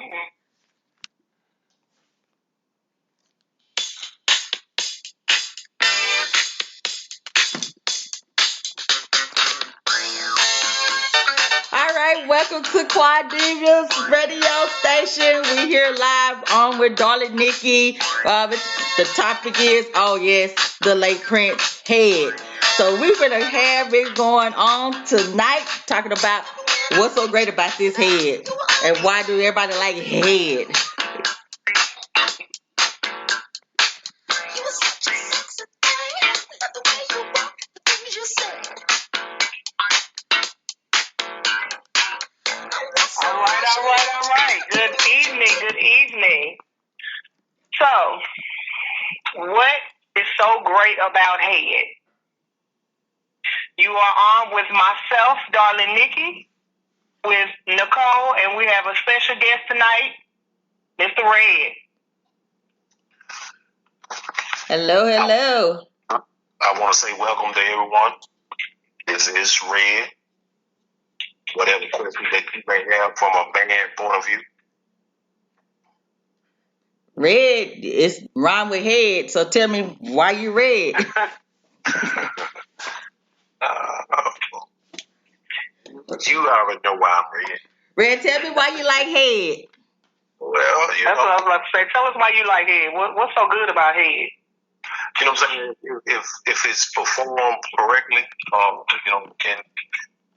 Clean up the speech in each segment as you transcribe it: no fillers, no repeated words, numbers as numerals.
All right, welcome to Quadriga's radio station. We here live on with Darling Nikki. The topic is, oh yes, the late Prince head. So we're gonna have it going on tonight, talking about what's so great about this head and why do everybody like head. All right. Good evening. So, what is so great about head? You are on with myself, Darling Nikki, with Nicole, and we have a special guest tonight, Mr. Red. Hello. I want to say welcome to everyone. This is Red. Whatever question that you may have from a man point of view. Red is rhyme with head, so tell me why you red. You already know why I'm red. Red, tell me why you like head. Well, That's what I was about to say. Tell us why you like head. What's so good about head? You know what I'm saying? If it's performed correctly, in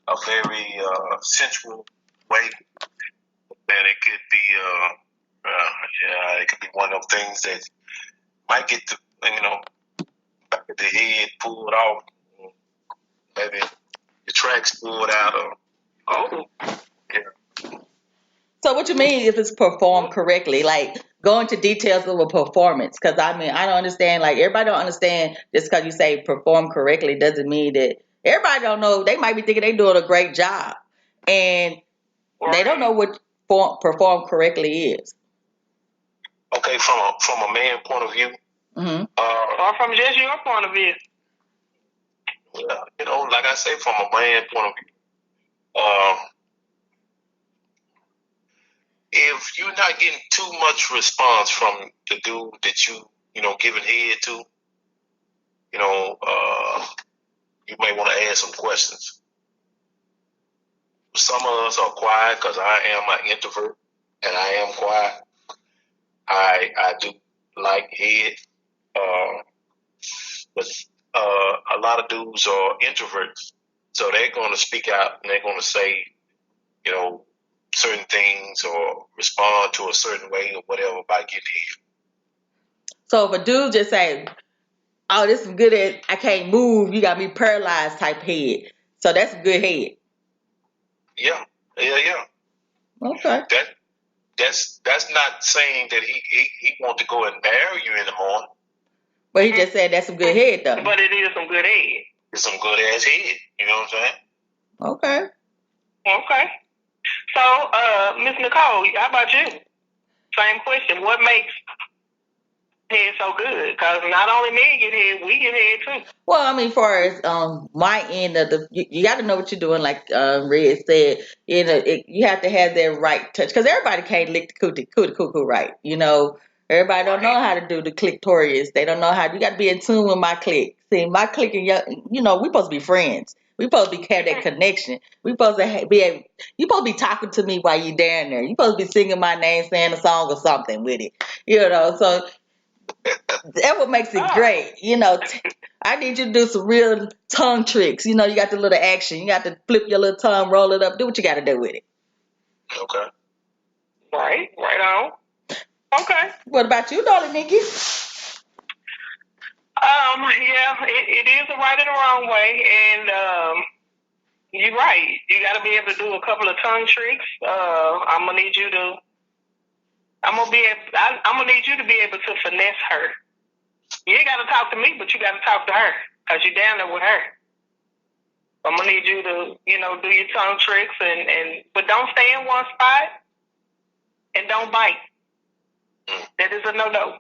a very sensual way, then it could be it could be one of those things that might get the back of the head pulled off, maybe the tracks pulled out, or yeah. So what you mean if it's performed correctly? Like go into details of a performance, because I don't understand. Like everybody don't understand just because you say perform correctly doesn't mean that everybody don't know. They might be thinking they doing a great job, and they don't know what perform correctly is. Okay, from a man point of view, or from just your point of view. Well, like I say, from a man point of view, if you're not getting too much response from the dude that you giving head to, you may want to ask some questions. Some of us are quiet because I am an introvert and I am quiet. I do like head, but a lot of dudes are introverts, so they're going to speak out and they're going to say, certain things or respond to a certain way or whatever by getting head. So if a dude just say, "Oh, this is good at I can't move, you got me paralyzed" type head, so that's a good head. Yeah. Okay. That's not saying that he want to go and marry you in the morning. But he just said that's some good head though. But it is some good head. It's some good ass head. You know what I'm saying? Okay. So, Miss Nicole, how about you? Same question. What makes head so good? Because not only men get head, we get head too. Well, I mean, far as my end of you got to know what you're doing. Like Red said, you have to have that right touch because everybody can't lick the cootie cuckoo right. Everybody don't know how to do the clitorius. They don't know how. You got to be in tune with my click. See, my click and we supposed to be friends. We supposed to have that connection. We supposed to you supposed to be talking to me while you down there. You supposed to be singing my name, saying a song or something with it. So that what makes it great. I need you to do some real tongue tricks. You got the little action. You got to flip your little tongue, roll it up, do what you got to do with it. Okay. Right on. Okay. What about you, darling Nikki? Yeah, it is a right and a wrong way, and you're right. You got to be able to do a couple of tongue tricks. I'm gonna need you to be able to finesse her. You ain't got to talk to me, but you got to talk to her because you're down there with her. I'm gonna need you to, do your tongue tricks but don't stay in one spot and don't bite. That is a no.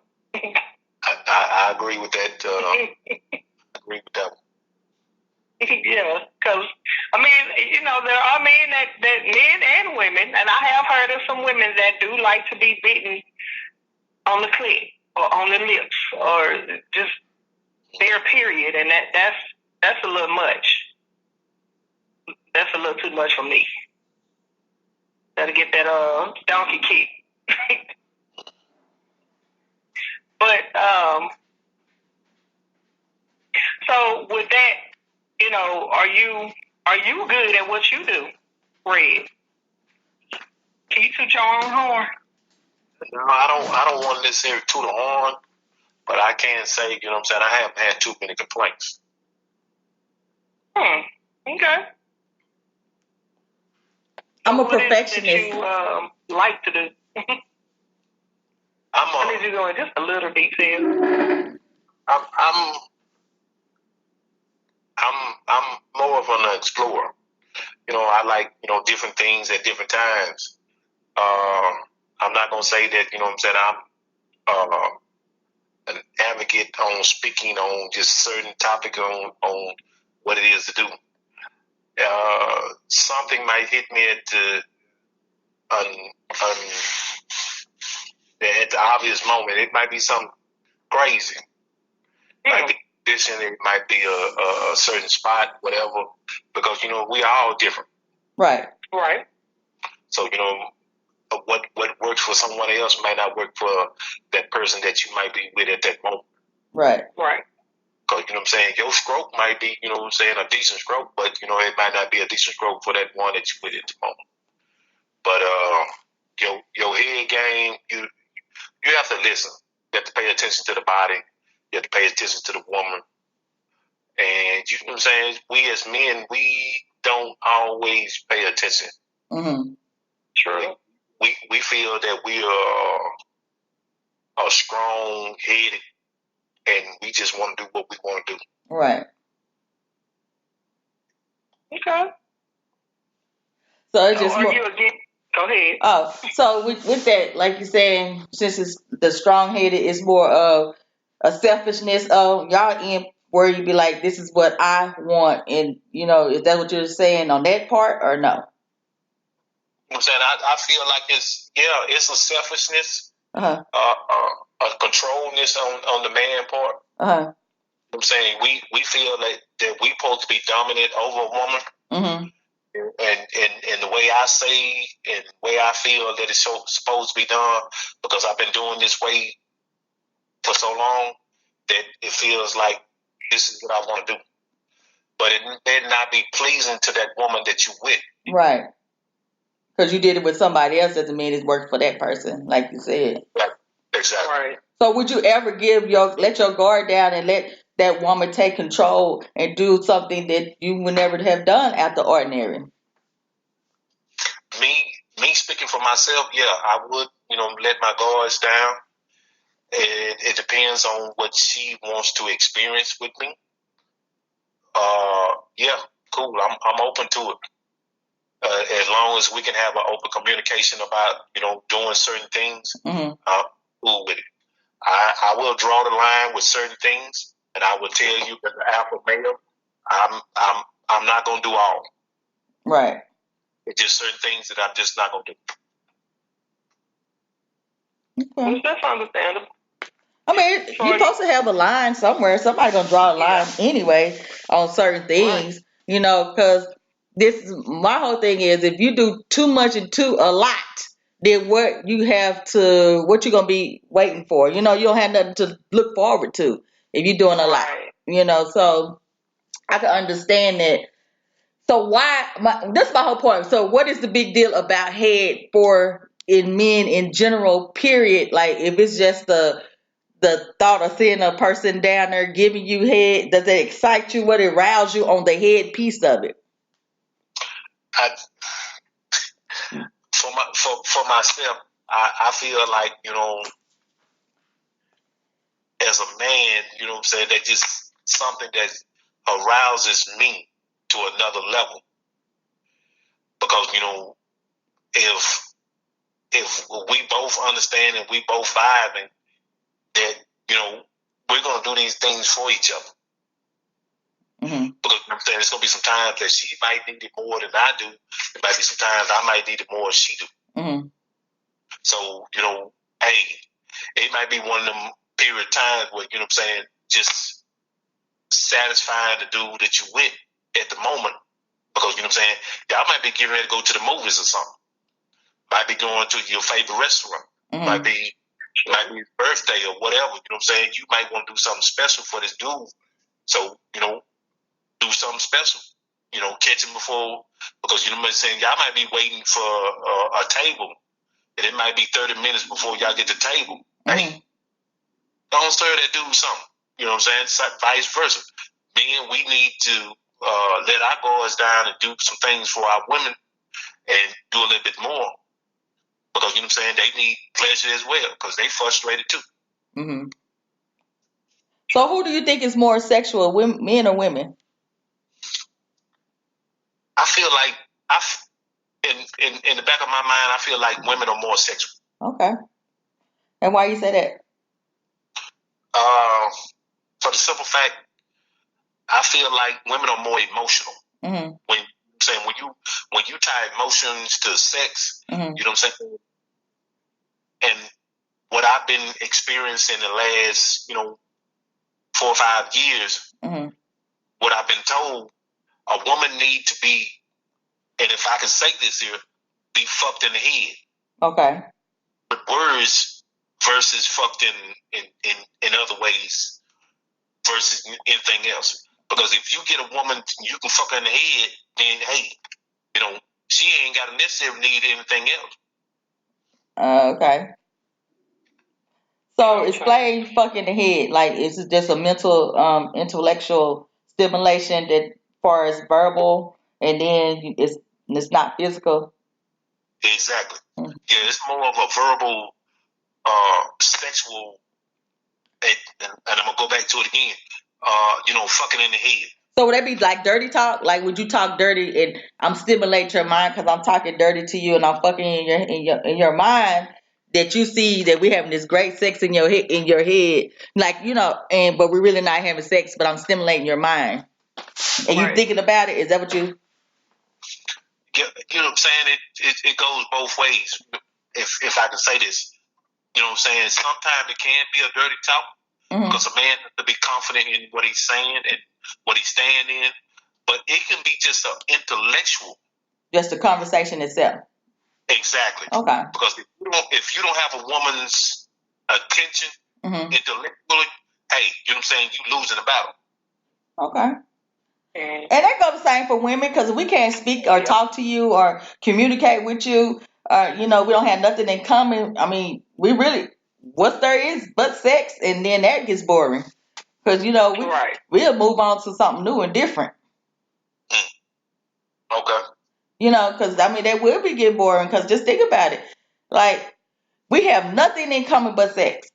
I agree with that. I agree with that. Yeah, because I mean, you know, there are men that men and women, and I have heard of some women that do like to be bitten on the clit or on the lips or just their period, and that's a little much. That's a little too much for me. Gotta get that donkey kick. But so with that, you know, are you good at what you do, Red? Can you toot your own horn? No, I don't want to necessarily toot the horn, but I can say, you know what I'm saying, I haven't had too many complaints. Okay. I'm a What is it perfectionist. that you like to do? I need you to go in just a little detail. I'm more of an explorer. You know, I like, you know, different things at different times. I'm not gonna say that, you know what I'm saying, I'm an advocate on speaking on just certain topic on what it is to do. Something might hit me at the obvious moment. It might be something crazy. It might be condition. It might be a certain spot, whatever. Because, you know, we are all different. Right. Right. So, you know, what works for someone else might not work for that person that you might be with at that moment. Right. Right. Because, you know what I'm saying, your stroke might be, you know what I'm saying, a decent stroke, but, you know, it might not be a decent stroke for that one that you with at the moment. But your head game, you have to listen. You have to pay attention to the body. You have to pay attention to the woman. And you know what I'm saying? We as men, we don't always pay attention. Mm-hmm. True. We feel that we are strong headed and we just want to do what we want to do. Right. Okay. So it's just are more. You again? Go ahead. Oh, so with that, like you're saying, since it's the strong headed, it's more of a selfishness of y'all in where you be like, this is what I want, and you know, is that what you're saying on that part or no? You know what I'm saying? I feel like it's a selfishness, Uh-huh. a controlness on the man part. Uh-huh. You know what I'm saying? We feel that we supposed to be dominant over a woman. Mm-hmm. And the way I say and the way I feel that it's supposed to be done, because I've been doing this way for so long that it feels like this is what I want to do. But it may not be pleasing to that woman that you with. Right. Because you did it with somebody else doesn't mean it's worked for that person, like you said. Right. Exactly. Right. So would you ever let your guard down and let that woman take control and do something that you would never have done out the ordinary? Me speaking for myself, yeah, I would, you know, let my guards down. It depends on what she wants to experience with me. Yeah, cool. I'm open to it. As long as we can have an open communication about, you know, doing certain things, Mm-hmm. I'm cool with it. I will draw the line with certain things, and I will tell you as an alpha male, I'm not gonna do all. Right. It's just certain things that I'm just not gonna do. Okay. That's understandable. I mean, you're supposed to have a line somewhere. Somebody's gonna draw a line anyway on certain things, you know. Because my whole thing is, if you do too much and a lot, then what you gonna be waiting for? You know, you don't have nothing to look forward to if you're doing a lot. You know, so I can understand that. So that's my whole point. So what is the big deal about head for in men in general? Period. Like if it's just the thought of seeing a person down there giving you head, does it excite you? What it rouse you on the head piece of it? For myself, I feel like, you know, as a man, you know what I'm saying, that just something that arouses me to another level. Because, you know, if we both understand and we both vibing that, you know, we're gonna do these things for each other. Mm-hmm. Because you know what I'm saying, there's gonna be some times that she might need it more than I do. There might be some times I might need it more than she do. Mm-hmm. So, you know, hey, it might be one of them period times where, you know what I'm saying, just satisfying the dude that you with at the moment. Because, you know what I'm saying, y'all might be getting ready to go to the movies or something. Might be going to your favorite restaurant. Mm-hmm. Might be his birthday or whatever. You know what I'm saying? You might want to do something special for this dude. So, you know, do something special. You know, catch him before, because you know what I'm saying, y'all might be waiting for a table, and it might be 30 minutes before y'all get to the table. Mm-hmm. Hey, don't serve that dude something. You know what I'm saying? Vice versa. Men, we need to let our guards down and do some things for our women and do a little bit more. Because, you know what I'm saying, they need pleasure as well, because they frustrated too. Mm-hmm. So who do you think is more sexual, men or women? I feel like, in the back of my mind, I feel like women are more sexual. Okay. And why you say that? For the simple fact, I feel like women are more emotional. Mm-hmm. When you tie emotions to sex, mm-hmm. you know what I'm saying? And what I've been experiencing in the last, 4 or 5 years, mm-hmm. what I've been told, a woman need to be, and if I can say this here, be fucked in the head. Okay. With words versus fucked in other ways versus anything else. Because if you get a woman, you can fuck her in the head, then hey, she ain't got to necessarily need anything else. Okay. So explain fuck in the head. Like, is it just a mental, intellectual stimulation that far as verbal, and then it's not physical? Exactly. Mm-hmm. Yeah, it's more of a verbal, sexual, and I'm gonna go back to it again. Fucking in the head. So would that be like dirty talk? Like, would you talk dirty and I'm stimulating your mind because I'm talking dirty to you and I'm fucking in your mind, that you see that we having this great sex in your head, like, but we're really not having sex, but I'm stimulating your mind and you thinking about it. Is that what you? Yeah, you know what I'm saying? It goes both ways. If I can say this, you know what I'm saying? Sometimes it can be a dirty talk. Mm-hmm. Because a man has to be confident in what he's saying and what he's standing in. But it can be just an intellectual. Just the conversation itself. Exactly. Okay. Because if you don't have a woman's attention, mm-hmm. intellectually, hey, you know what I'm saying, you losing the battle. Okay. And that goes the same for women, because we can't speak or talk to you or communicate with you. We don't have nothing in common. I mean, we really, what there is but sex, and then that gets boring. Because, we'll move on to something new and different. Okay. Because, that will be getting boring, because just think about it. Like, we have nothing in common but sex.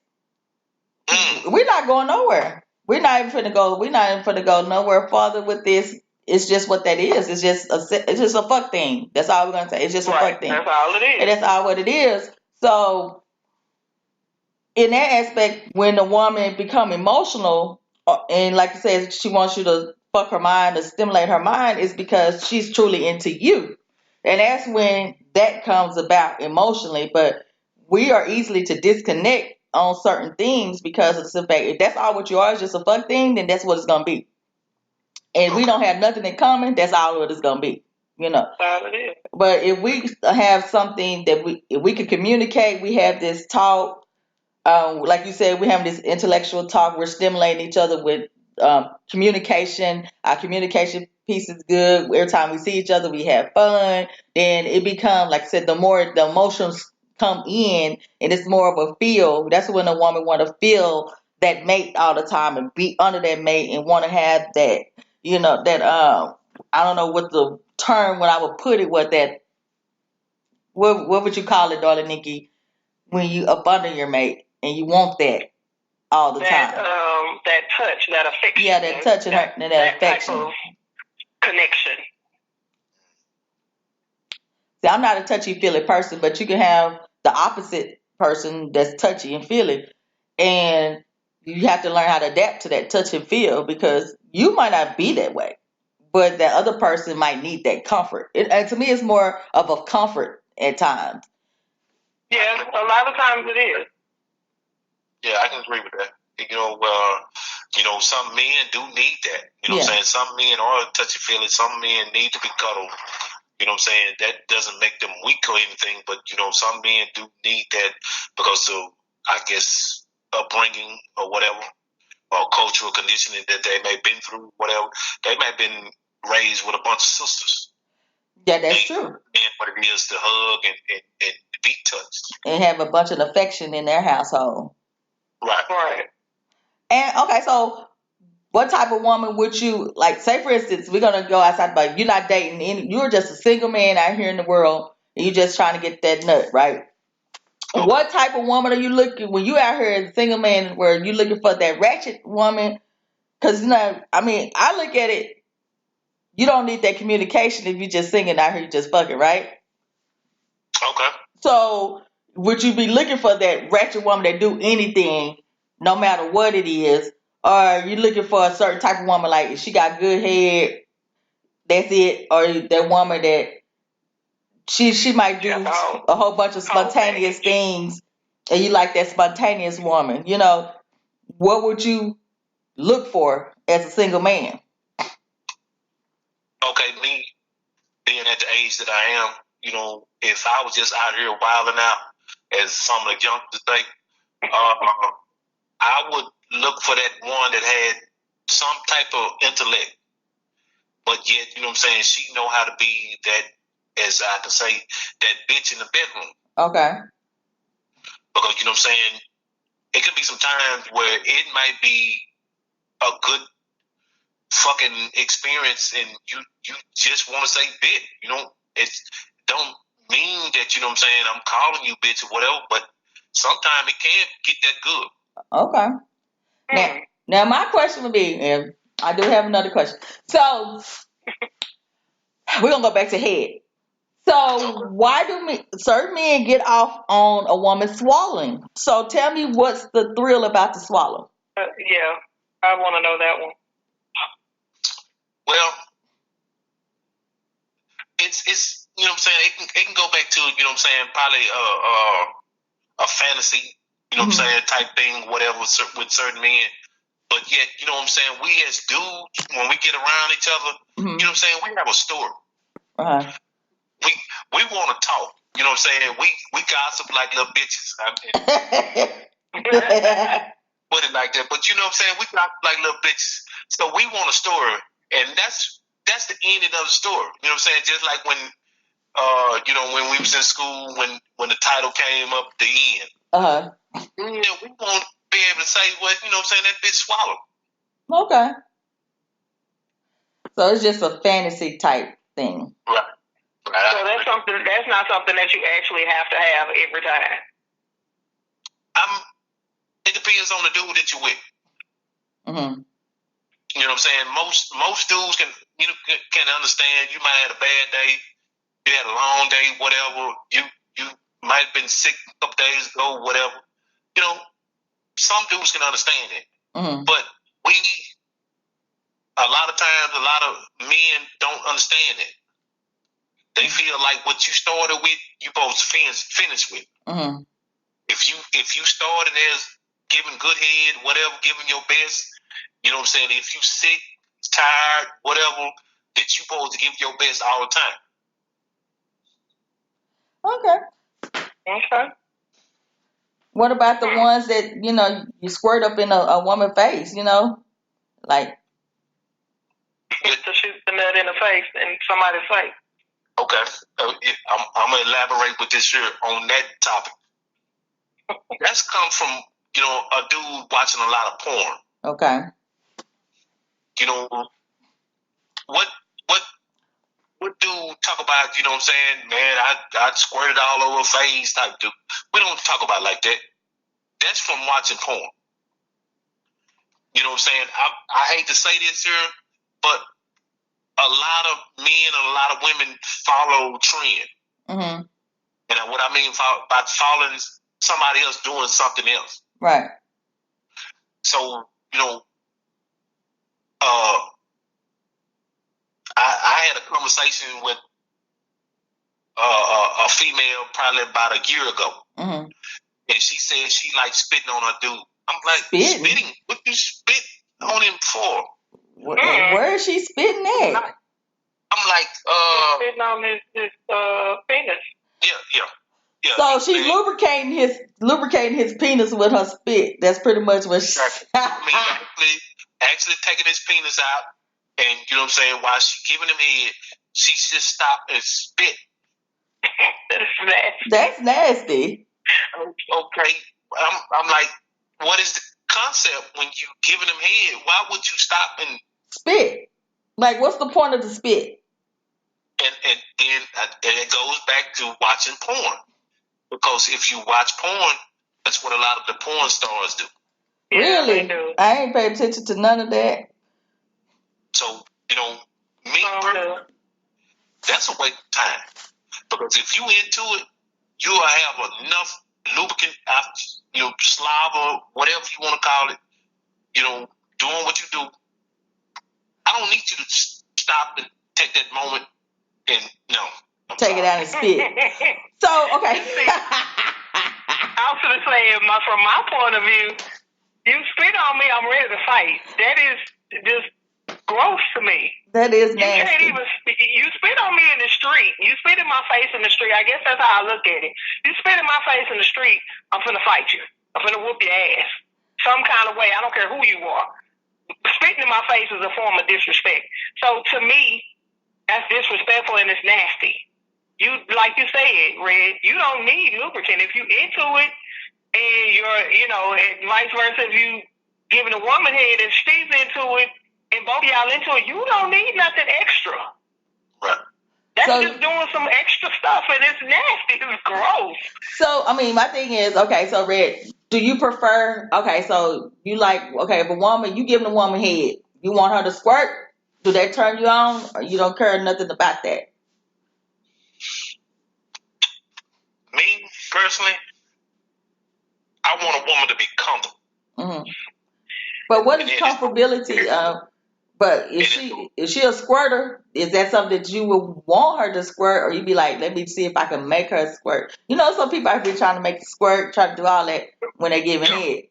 We're not going nowhere. We're not even finna go nowhere farther with this. It's just what that is. It's just a fuck thing. That's all we're gonna say. It's just a fuck thing. That's all it is. And that's all what it is. So, in that aspect, when the woman become emotional, and like you said, she wants you to fuck her mind or stimulate her mind, is because she's truly into you. And that's when that comes about emotionally. But we are easily to disconnect on certain things because of the fact, if that's all what you are, is just a fuck thing, then that's what it's gonna be. And we don't have nothing in common, that's all what it's gonna be. That's all it is. But if we have something that if we can communicate, we have this talk. Like you said, we have this intellectual talk. We're stimulating each other with communication. Our communication piece is good. Every time we see each other, we have fun. Then it becomes, like I said, the more the emotions come in, and it's more of a feel. That's when a woman want to feel that mate all the time and be under that mate and want to have that. I don't know what the term when I would put it. What would you call it, darling Nikki? When you up under your mate and you want that all the time. That touch, that affection. Yeah, that touch and that affection. Type of connection. See, I'm not a touchy-feely person, but you can have the opposite person that's touchy and feely. And you have to learn how to adapt to that touch and feel, because you might not be that way. but that other person might need that comfort. And to me, it's more of a comfort at times. Yeah, a lot of times it is. Yeah, I can agree with that. Some men do need that. You know what I'm saying? Some men are touchy feely. Some men need to be cuddled. You know what I'm saying? That doesn't make them weak or anything, but some men do need that because of, I guess, upbringing or whatever, or cultural conditioning that they may have been through, whatever. They may have been raised with a bunch of sisters. Yeah, that's true. And what it is to hug and be touched. And have a bunch of affection in their household. Right. And okay, so what type of woman would you like? Say, for instance, we're gonna go outside, but you're not dating any. You're just a single man out here in the world, and you're just trying to get that nut, right? Okay. What type of woman are you looking when you out here as a single man, where you looking for that ratchet woman? Because I look at it. You don't need that communication if you're just singing out here, you just fucking, right? Okay. So would you be looking for that ratchet woman that do anything, no matter what it is? Or are you looking for a certain type of woman, like if she got good head, that's it? Or that woman that she might do a whole bunch of spontaneous things, and you like that spontaneous woman? What would you look for as a single man? Okay, me being at the age that I am, if I was just out here wilding out, as some of the youngsters say, I would look for that one that had some type of intellect, but yet, she know how to be that, as I can say, that bitch in the bedroom. Okay. Because, it could be some times where it might be a good fucking experience and you just want to say bitch. It don't mean that, I'm calling you bitch or whatever, but sometimes it can get that good. Okay. Now my question would be, and I do have another question. So we're gonna go back to head. So why do certain men get off on a woman swallowing? So tell me, what's the thrill about the swallow? Yeah, I want to know that one. Well, it's it can go back to probably a fantasy type thing, whatever, with certain men. But yet, we as dudes, when we get around each other, we have a story. Uh-huh. We want to talk. We gossip like little bitches. Put it like that. But we gossip like little bitches. So we want a story, and that's the ending of the story. Just like when when we was in school, when the title came up, the end. Uh-huh. We won't be able to say what that bitch swallowed. Okay. So it's just a fantasy type thing. Right. So that's not something that you actually have to have every time. It depends on the dude that you're with. Mm-hmm. You know what I'm saying? Most dudes can understand. You might have had a bad day, you had a long day, whatever. You might have been sick a couple days ago, whatever. Some dudes can understand it. Mm-hmm. But a lot of times, a lot of men don't understand it. They feel like what you started with, you supposed to finish with. Mm-hmm. If you started as giving good head, whatever, giving your best, you know what I'm saying? If you sick, tired, whatever, that you supposed to give your best all the time. Okay. What about the ones that, you squirt up in a woman's face, like to shoot the nut in the face, in somebody's face. Okay. I'm going to elaborate with this here on that topic. That's come from, a dude watching a lot of porn. Okay. What dude talk about, man, I squirted all over her face type dude. We don't talk about it like that. That's from watching porn. You know what I'm saying? I hate to say this here, but a lot of men and a lot of women follow trend. Mm-hmm. And what I mean by following somebody else doing something else. Right. So, I had a conversation with a female probably about a year ago, Mm-hmm. and she said she likes spitting on her dude. I'm like, spitting? What you spit on him for? Where is she spitting at? I'm like, spitting on his penis. Yeah. So she's lubricating his penis with her spit. That's pretty much what she. I mean, actually taking his penis out, and you know what I'm saying. While she's giving him head, she just stopped and spit. That's nasty. Okay, I'm like, what is the concept when you giving him head? Why would you stop and spit? Like, what's the point of the spit? And then it goes back to watching porn. Because if you watch porn, that's what a lot of the porn stars do. Really? Yeah, do. I ain't paid attention to none of that. So, me, that's a waste of time. Because if you into it, you'll have enough lubricant, slobber, whatever you want to call it, doing what you do. I don't need you to stop and take that moment and, take it out and spit. So, okay. I was going to say, from my point of view, you spit on me, I'm ready to fight. That is just gross to me. That is nasty. You can't even you spit on me in the street. You spit in my face in the street. I guess that's how I look at it. You spit in my face in the street, I'm finna fight you. I'm finna whoop your ass. Some kind of way. I don't care who you are. Spitting in my face is a form of disrespect. So to me, that's disrespectful and it's nasty. You, like you said, Red, you don't need lubricant. If you into it and you're, and vice versa, if you giving a woman head and she's into it and both y'all into it, you don't need nothing extra. Right. That's just doing some extra stuff and it's nasty. It's gross. So, I mean, my thing is, okay, so Red, do you prefer, so you like, if a woman, you giving a woman head, you want her to squirt? Do that turn you on, or you don't care nothing about that? Me, personally, I want a woman to be comfortable. Mm-hmm. But what is comfortability? But is she a squirter? Is that something that you would want her to squirt, or you be like, let me see if I can make her squirt? Some people have been trying to make the squirt, trying to do all that when they giving head.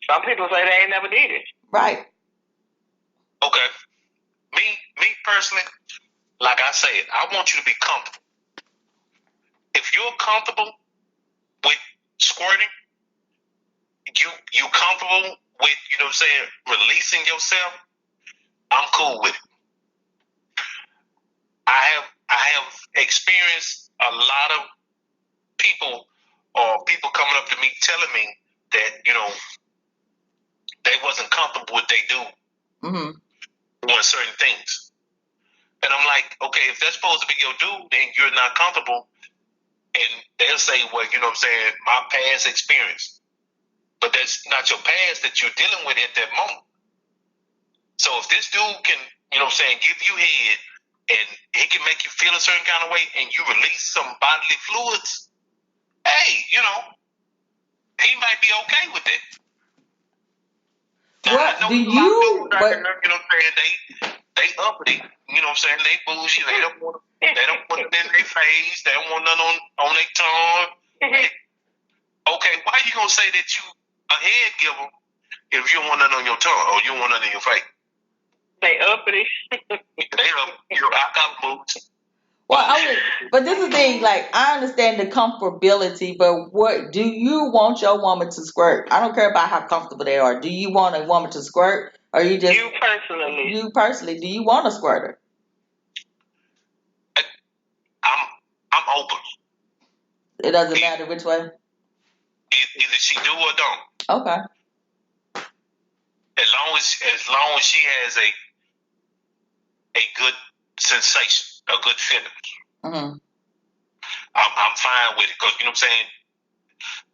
Some people say they ain't never did it. Right. Okay. Me personally, like I said, I want you to be comfortable. If you're comfortable with squirting, you comfortable with, releasing yourself, I'm cool with it. I have experienced a lot of people coming up to me telling me that, they wasn't comfortable with they do doing certain things. And I'm like, okay, if that's supposed to be your dude, then you're not comfortable. And they'll say, well, my past experience. But that's not your past that you're dealing with at that moment. So if this dude can, give you head and he can make you feel a certain kind of way and you release some bodily fluids, hey, he might be okay with it. What do you? They uppity. They bougie. They don't want it in their face. They don't want nothing on their tongue. Okay, why are you gonna say that you a head giver if you don't want nothing on your tongue or you don't want nothing in your face? They uppity. I got boots. Well, but this is the thing. Like, I understand the comfortability, but what do you want your woman to squirt? I don't care about how comfortable they are. Do you want a woman to squirt, or you just you personally? Do you want a squirter? I'm open. It doesn't matter which way. Either she do or don't. Okay. As long as she has a good sensation, a good feeling. Mm-hmm. I'm fine with it because you know what I'm saying.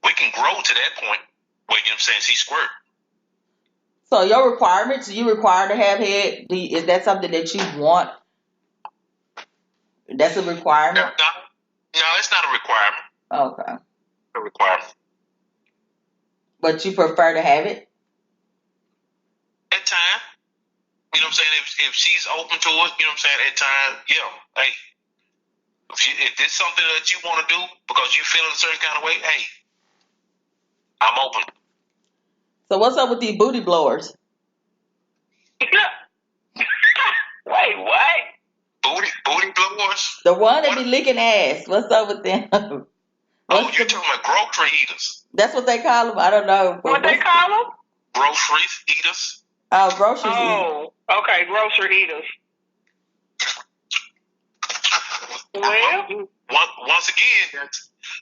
We can grow to that point where she squirt. So your requirements, you require to have head. Is that something that you want? That's a requirement. No, it's not a requirement. Okay. A requirement. But you prefer to have it? At time. You know know what I'm saying? If she's open to it, you know what I'm saying, at times, yeah, hey, if this is something that you want to do because you feel in a certain kind of way, hey, I'm open. So what's up with these booty blowers? Wait, what? Booty blowers? The one that be licking ass. What's up with them? Oh, you're talking about grocery eaters. That's what they call them. I don't know. What they call them? Grocery eaters. Oh, groceries eaters. Oh, okay, grocery eaters. Well, once again,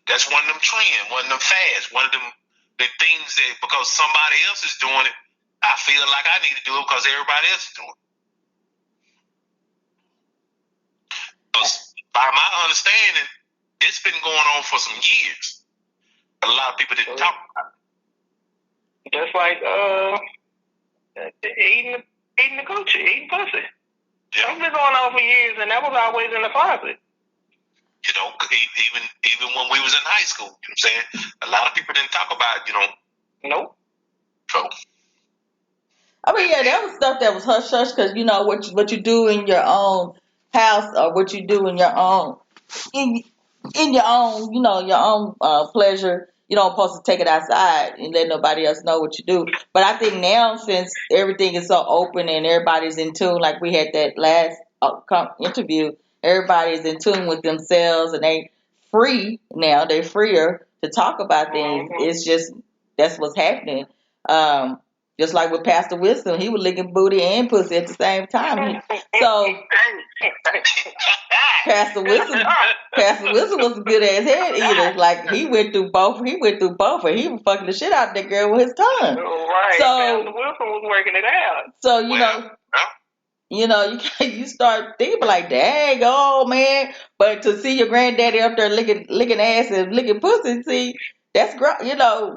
that's one of them trends, one of them fads, one of them the things that because somebody else is doing it, I feel like I need to do it because everybody else is doing it. Because by my understanding, it's been going on for some years. A lot of people didn't talk about it. just like eating the coochie, eating pussy. Yeah. That's been going on for years, and that was always in the closet. You know, even when we was in high school, you know what I'm saying? A lot of people didn't talk about it, you know. Nope. So, I mean, yeah, that was stuff that was hush hush because you know what you do in your own house or what you do in your own in your own your own pleasure. You don't supposed to take it outside and let nobody else know what you do. But I think now since everything is so open and everybody's in tune, like we had that last interview, everybody's in tune with themselves and they free now. They're freer to talk about things. Mm-hmm. It's just that's what's happening. Just like with Pastor Wisdom, he was licking booty and pussy at the same time. So Pastor Wisdom was a good ass head eater. Like he went through both, and he was fucking the shit out of that girl with his tongue. Right. So Pastor Wilson was working it out. So you start thinking like, dang, oh man. But to see your granddaddy up there licking ass and licking pussy, see, that's gross.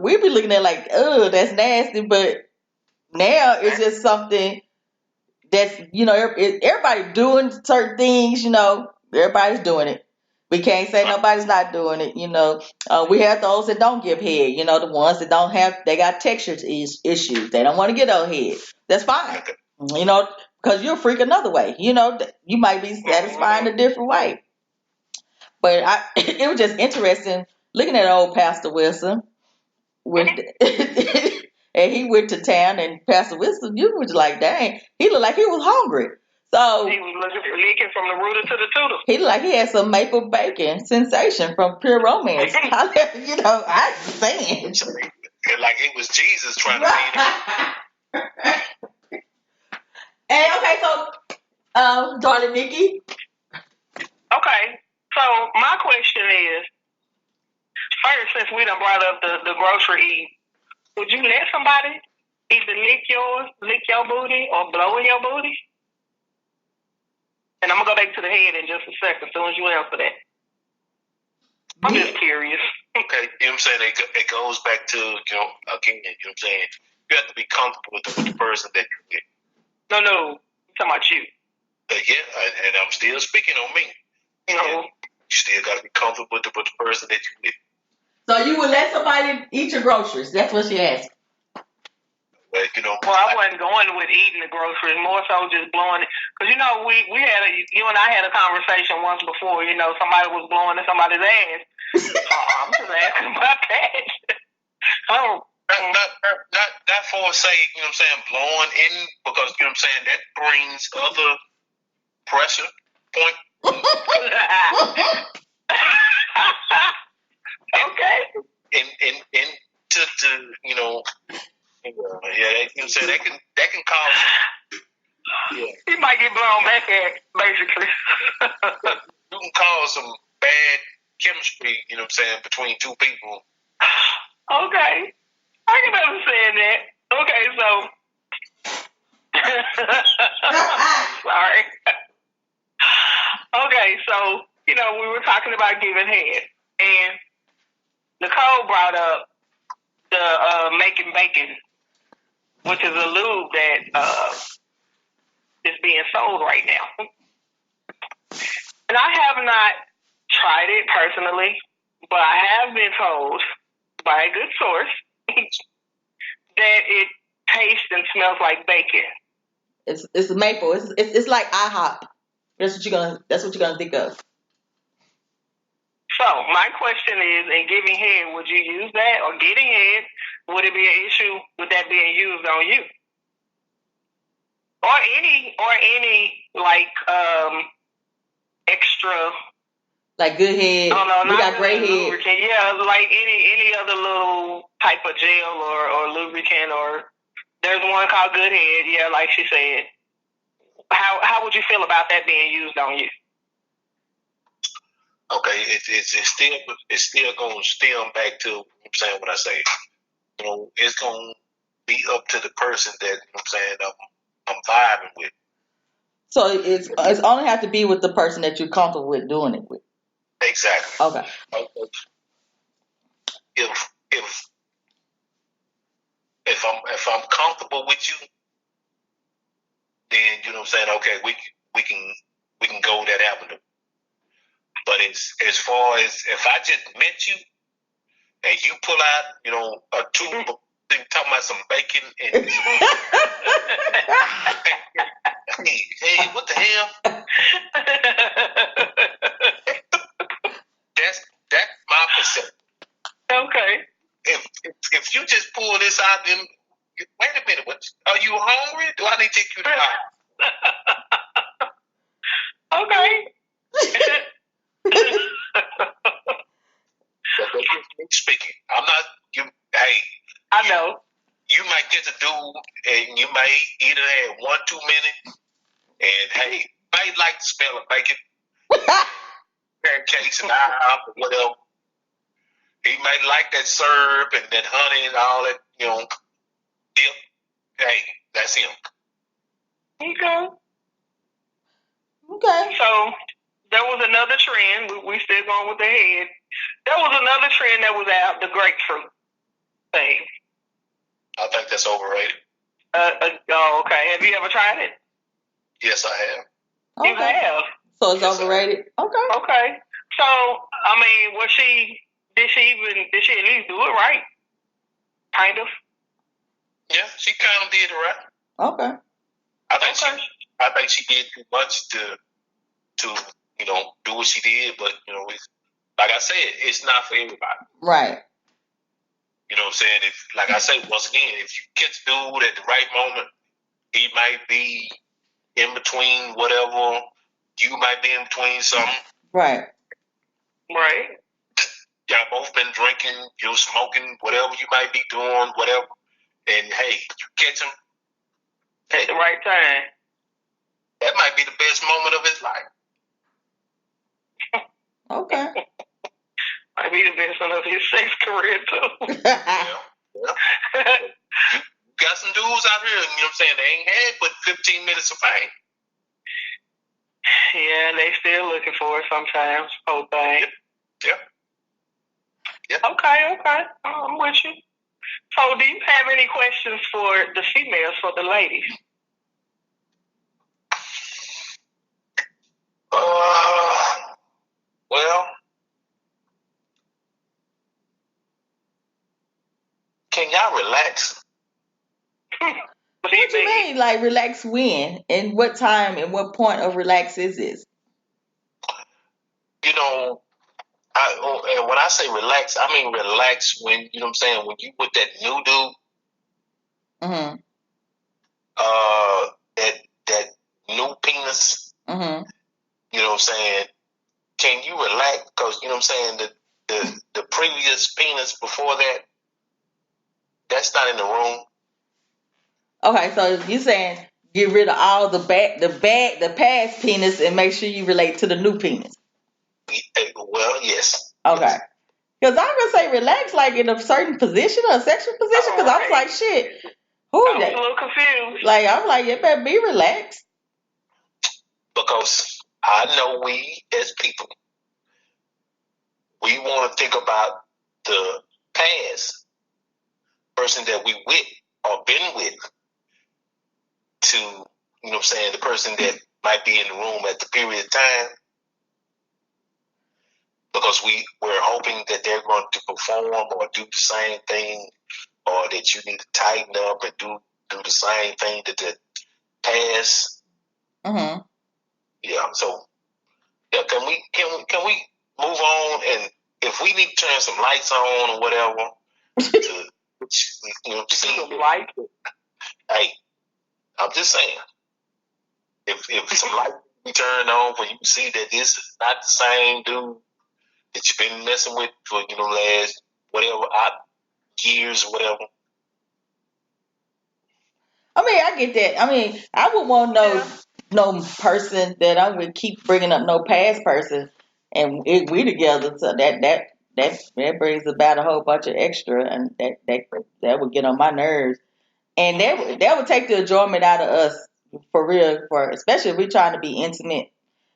We be looking at like, oh, that's nasty. But now it's just something that's everybody doing certain things. Everybody's doing it. We can't say nobody's not doing it. We have those that don't give head. The ones that don't have, they got texture issues. They don't want to get on head. That's fine. Because you're a freak another way. You might be satisfying a different way. But it was just interesting looking at old Pastor Wilson. And he went to town, and Pastor Wilson, you was like, dang, he looked like he was hungry. So he was licking from the rooter to the tutor. He looked like he had some maple bacon sensation from Pure Romance. I was saying. Like it was Jesus trying to feed him. Hey, okay, so, darling Nikki. Okay, so my question is, first, since we done brought up the grocery eat, would you let somebody either lick your booty, or blow in your booty? And I'm going to go back to the head in just a second, as soon as you answer that. I'm just curious. Okay, you know what I'm saying? It goes back to, again, you know what I'm saying? You have to be comfortable with the person that you get. No, I'm talking about you. Yeah, and I'm still speaking on me. No. You still got to be comfortable with the person that you get. So you would let somebody eat your groceries? That's what she asked. Well, I wasn't going with eating the groceries, more so just blowing it. Because, we had you and I had a conversation once before, somebody was blowing in somebody's ass. I'm just asking about that. Not for say, you know what I'm saying, blowing in, because, you know what I'm saying, that brings other pressure point. Okay. And to yeah, you know what I'm saying, that can cause. Yeah. He might get blown back at, basically. You can cause some bad chemistry, you know what I'm saying, between two people. Okay. I can understand that. Okay, so. Sorry. Okay, so, we were talking about giving head. And Nicole brought up the making bacon, which is a lube that is being sold right now. And I have not tried it personally, but I have been told by a good source that it tastes and smells like bacon. It's maple. It's like IHOP. That's what you're gonna think of. So my question is, in giving head, would you use that, or getting head? Would it be an issue with that being used on you, or any like extra? Like good head. Oh no, We not got great really head. lubricant. Yeah, like any other little type of gel or lubricant, or there's one called Good Head. Yeah, like she said. How would you feel about that being used on you? Okay, it's still going to stem back to I'm saying what I say. It's going to be up to the person that I'm saying I'm vibing with. So it's only have to be with the person that you're comfortable with doing it with. Exactly. Okay. If I'm comfortable with you, then you know what I'm saying. Okay, we can go that avenue. But as far as if I just met you and you pull out, a tube of talking about some bacon and hey, what the hell? That's my perception. Okay. If you just pull this out, then wait a minute. What? Are you hungry? Do I need to take you to the Okay. That's just me speaking. I'm not you. Hey, I know. You might get a dude, and you might either have 1-2 minutes, and hey, might like the smell of bacon, pancakes, and IHOP or whatever. He might like that syrup and that honey and all that, dip. Hey, that's him. Okay. Okay. So there was another trend. We still going with the head. There was another trend that was out, the grapefruit thing. I think that's overrated. Oh, okay. Have you ever tried it? Yes, I have. Okay. You have. So it's overrated. Okay. Okay. So I mean, did she at least do it right? Kind of. Yeah, she kind of did it right. Okay. I think she did too much to do what she did, but like I said, it's not for everybody. Right. You know what I'm saying? Like I say, once again, if you catch a dude at the right moment, he might be in between whatever. You might be in between something. Right. Right. Y'all both been drinking, smoking, whatever you might be doing, whatever. And hey, you catch him at the right time. That might be the best moment of his life. Okay. Might be the best one of his sex career too. Yeah. You got some dudes out here, you know what I'm saying, they ain't had but 15 minutes of fame. Yeah, they still looking for it sometimes, whole thing. Yep. Okay. I'm with you. So do you have any questions for the females, for the ladies? Well, can y'all relax? What do you mean? Like relax when? And what time and what point of relax is this? And when I say relax, I mean relax when, you know what I'm saying, when you with that new dude, Mm-hmm. That new penis, mm-hmm. You know what I'm saying, can you relax? Because, you know what I'm saying, the previous penis before that, that's not in the room. Okay, so you saying get rid of all the past penis and make sure you relate to the new penis. Well, yes. Okay. Because I'm going to say relax like in a certain position or a sexual position because I was like, shit. Who I was a little confused. Like, I'm like, you better be relaxed. Because I know we as people, we want to think about the past person that we with or been with to, you know what I'm saying, the person that might be in the room at the period of time. Because we're hoping that they're going to perform or do the same thing, or that you need to tighten up and do the same thing that the past. Mm-hmm. Yeah. So yeah, can we move on, and if we need to turn some lights on or whatever to see Some light. Hey, I'm just saying, if some lights be turned on when you see that this is not the same dude that you've been messing with for last whatever years or whatever. I mean, I get that. I mean, I would want no person that I would keep bringing up no past person, and we together. So that brings about a whole bunch of extra, and that would get on my nerves, and that would take the enjoyment out of us for real. For especially if we're trying to be intimate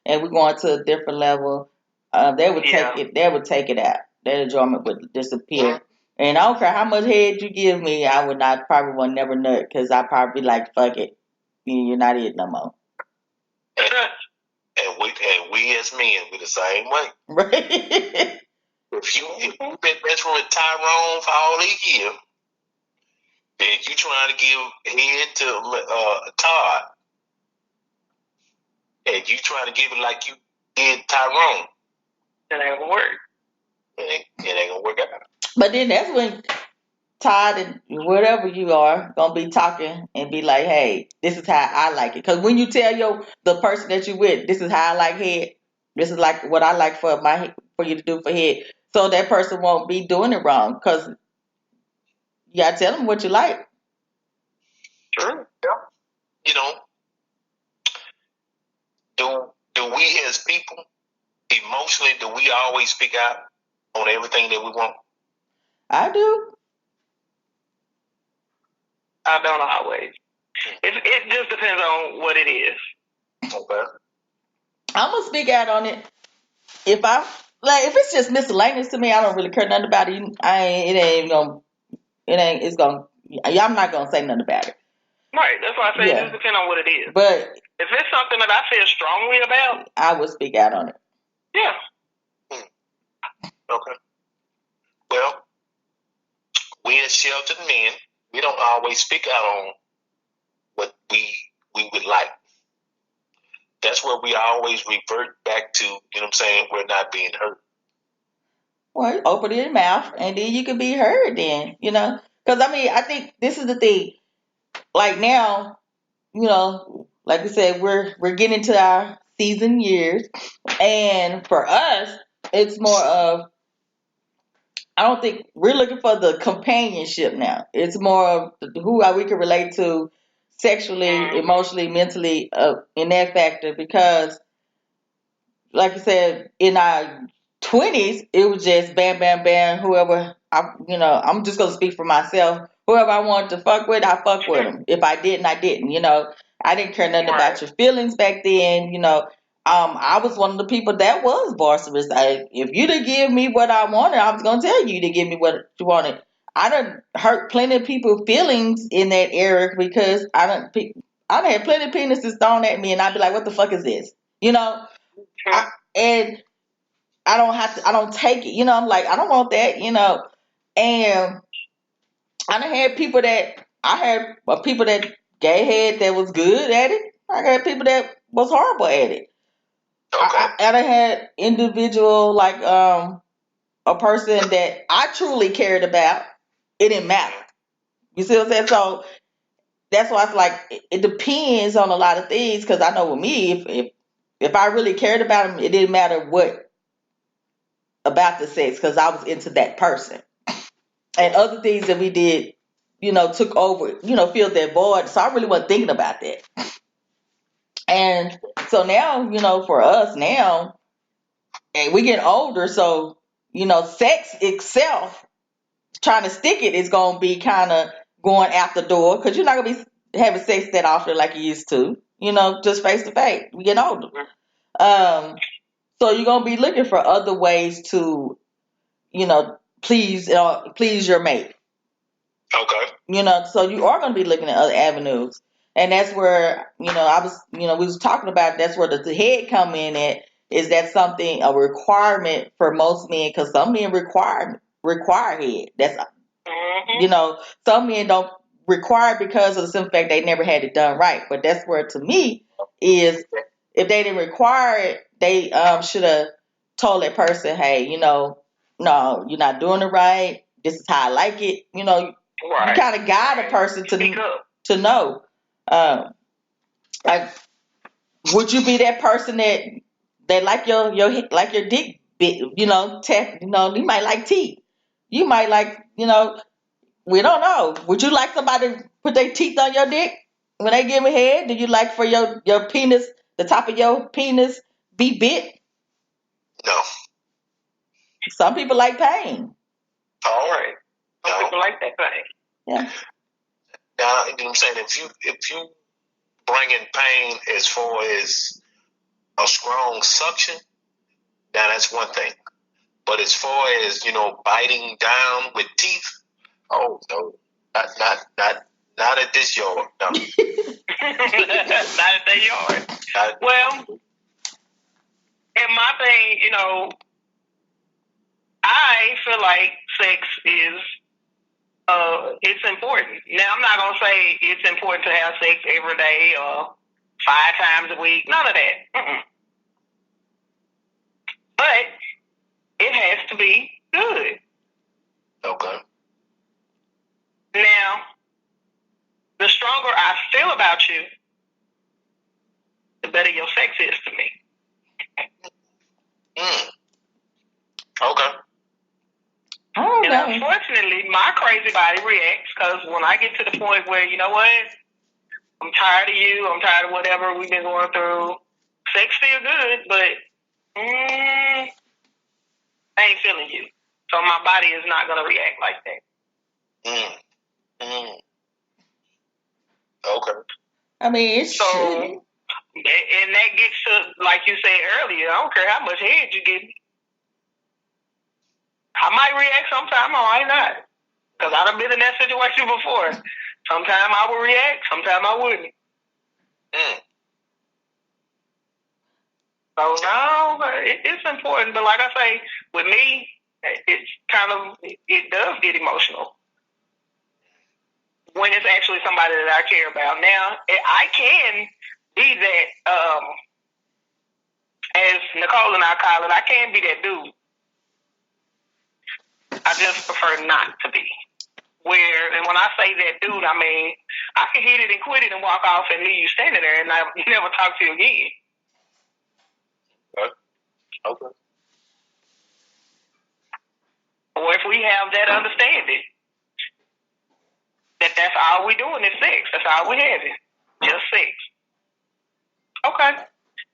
and we're going to a different level, that would take it. That would take it out. That enjoyment would disappear. And I don't care how much head you give me, I would not probably want never nut because I probably be like, fuck it, you're not it no more. And we as men, we the same way. Right? If you've been best friend with Tyrone for all these years, then you trying to give head to Todd, and you trying to give it like you did Tyrone, it ain't gonna work. It ain't gonna work out. But then that's when Todd and whatever you are gonna be talking and be like, hey, this is how I like it. Because when you tell the person that you with, this is how I like head, this is like what I like for you to do for head, so that person won't be doing it wrong. Because you gotta tell them what you like. Sure. Yeah. Do we as people emotionally, do we always speak out on everything that we want? I do. I don't always. It just depends on what it is. Okay. I'm gonna speak out on it if if it's just miscellaneous to me. I don't really care nothing about it. I'm not gonna say nothing about it. Right. That's why I say it just depends on what it is. But if it's something that I feel strongly about, I would speak out on it. Yeah. Okay. Well, we as sheltered men, we don't always speak out on what we would like. That's where we always revert back to, what I'm saying, we're not being hurt. Well, open your mouth and then you can be heard then, Because, I think this is the thing. Like now, like I said, we're getting to our season years. And for us, it's more of, I don't think we're looking for the companionship now. It's more of who we can relate to sexually, emotionally, mentally, in that factor. Because, like I said, in our 20s, it was just bam, bam, bam. Whoever I'm just gonna speak for myself. Whoever I wanted to fuck with, I fuck with them. If I didn't, I didn't. I didn't care nothing about your feelings back then. I was one of the people that was boisterous. If you didn't give me what I wanted, I was gonna tell you to give me what you wanted. I done hurt plenty of people's feelings in that era because I done had plenty of penises thrown at me, and I'd be like, "What the fuck is this?" And I don't take it. I'm like, I don't want that. And I done had people that gay head that was good at it. I had people that was horrible at it. Okay. I done had individual like a person that I truly cared about. It didn't matter. You see what I'm saying? So that's why it's like it depends on a lot of things. Because I know with me, if I really cared about him, it didn't matter what about the sex because I was into that person. And other things that we did, took over, filled that void. So I really wasn't thinking about that. And so now, for us now, and we get older, so sex itself, trying to stick it is gonna be kind of going out the door because you're not gonna be having sex that often like you used to, just face to face. We get older, so you're gonna be looking for other ways to, please your mate. Okay. So you are gonna be looking at other avenues, and that's where we was talking about. That's where the head come in at. Is that something a requirement for most men? Because some men require head. That's some men don't required because of the simple fact they never had it done right. But that's where, to me, is if they didn't require it, they should have told that person, hey, no, you're not doing it right. This is how I like it. You kind of guide a person to know. Like, would you be that person that like your dick bit? Tap. You might like teeth. You might like. We don't know. Would you like somebody to put their teeth on your dick when they give a head? Do you like for your penis, the top of your penis, be bit? No. Some people like pain. All right. Some people like that pain. Yeah. Now, you know what I'm saying? If you bring in pain as far as a strong suction, now that's one thing. But as far as, biting down with teeth, oh no, not at this yard. No. Not at that yard. Well, and my thing, I feel like sex is it's important. Now, I'm not gonna say it's important to have sex every day or 5 times a week. None of that. Mm-mm. But it has to be good. Okay. Now, the stronger I feel about you, the better your sex is to me. Okay. And unfortunately, my crazy body reacts because when I get to the point where, you know what, I'm tired of you, I'm tired of whatever we've been going through, sex feel good, but I ain't feeling you. So my body is not going to react like that. Okay. I mean, it's so, and that gets to, like you said earlier, I don't care how much head you give me. I might react sometime, I might not. Because I've been in that situation before. Sometime I would react, sometime I wouldn't. So, no, it's important. But like I say, with me, it's it does get emotional when it's actually somebody that I care about. Now, I can be that, as Nicole and I call it, I can be that dude. I just prefer not to be. And when I say that dude, I mean, I can hit it and quit it and walk off and leave you standing there and I never talk to you again. Okay. Or if we have that understanding that that's all we doing is sex. That's all we having. Just sex. Okay.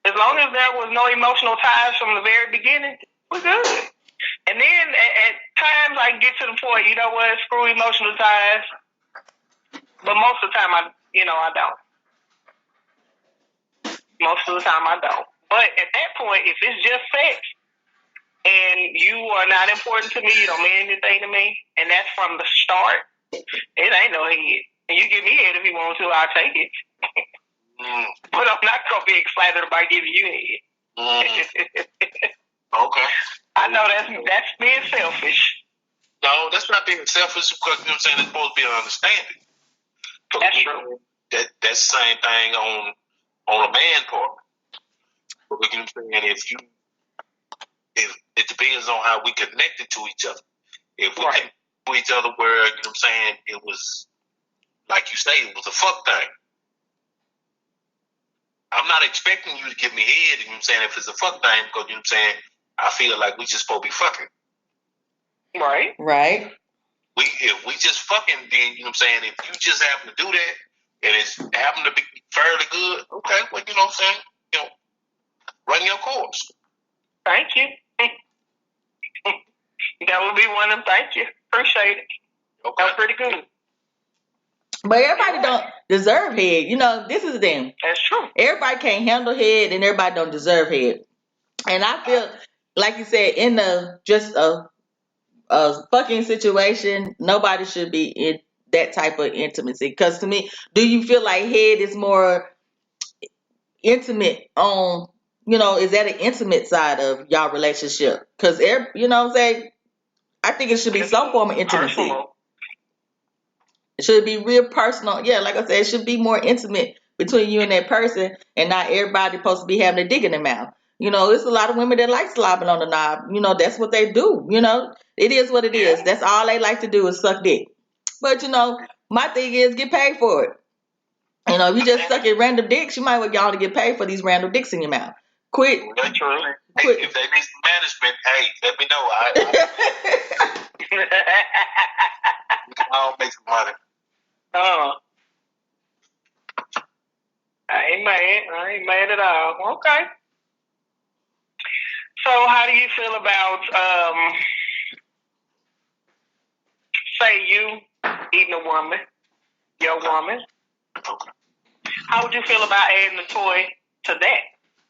As long as there was no emotional ties from the very beginning, we're good. And then at times I get to the point, you know what, screw emotional ties. But most of the time I don't. Most of the time I don't. But at that point, if it's just sex and you are not important to me, you don't mean anything to me, and that's from the start, it ain't no head. And you give me head if you want to, I'll take it. But I'm not going to be excited about giving you head. Okay. I know that's being selfish. No, that's not being selfish because, it's supposed to be an understanding. That's true. That's the same thing on a man part. But if it depends on how we connected to each other. If we connected to each other where, it was, like you say, it was a fuck thing. I'm not expecting you to give me head, if it's a fuck thing, because, I feel like we just supposed to be fucking. Right. Right. If we just fucking, then, if you just happen to do that, and it's happen to be fairly good, okay, well, run your course. Thank you. That would be one of them. Thank you. Appreciate it. Okay. That was pretty good. But everybody don't deserve head. This is the thing. That's true. Everybody can't handle head, and everybody don't deserve head. And I feel, like you said, in just a fucking situation, nobody should be in that type of intimacy. Because to me, do you feel like head is more intimate on, is that an intimate side of y'all relationship? Because, what I'm saying, I think it should be some form of intimacy. Personal. It should be real personal. Yeah, like I said, it should be more intimate between you and that person, and not everybody supposed to be having a dick in their mouth. There's a lot of women that like slobbing on the knob. That's what they do. It is what it is. That's all they like to do is suck dick. But my thing is get paid for it. If you just suck at random dicks, you might want y'all to get paid for these random dicks in your mouth. Quit. That's true. Hey, if they need some management, hey, let me know. I'll make some money. I ain't mad at all. Okay. So how do you feel about say you eating a woman, your woman? Okay. How would you feel about adding a toy to that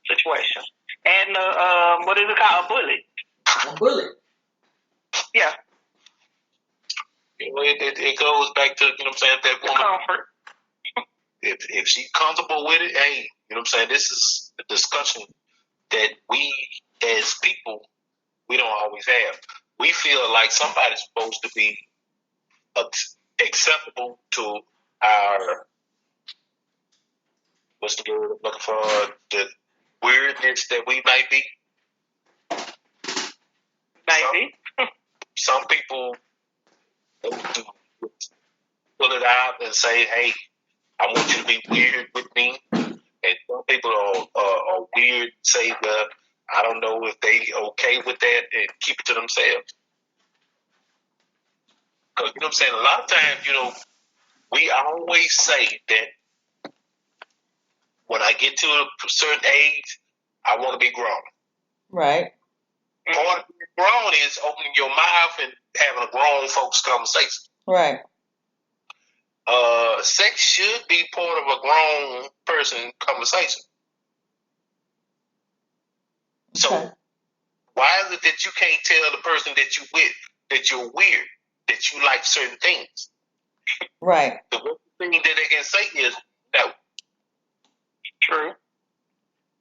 situation? Adding what is it called? A bullet. A bullet. Yeah. It goes back to, that woman. Comfort. If she's comfortable with it, hey, this is a discussion that we as people, we don't always have. We feel like somebody's supposed to be acceptable to our, what's the word I'm looking for, the weirdness that we might be. Maybe. Some people pull it out and say, hey, I want you to be weird with me. And some people are weird, say, well, I don't know if they okay with that, and keep it to themselves. Because, a lot of times, we always say that when I get to a certain age, I want to be grown. Right. Part of being grown is opening your mouth and having a grown folks conversation. Right. Sex should be part of a grown person conversation. So why is it that you can't tell the person that you with that you're weird, that you like certain things? Right. The one thing that they can say is no. True.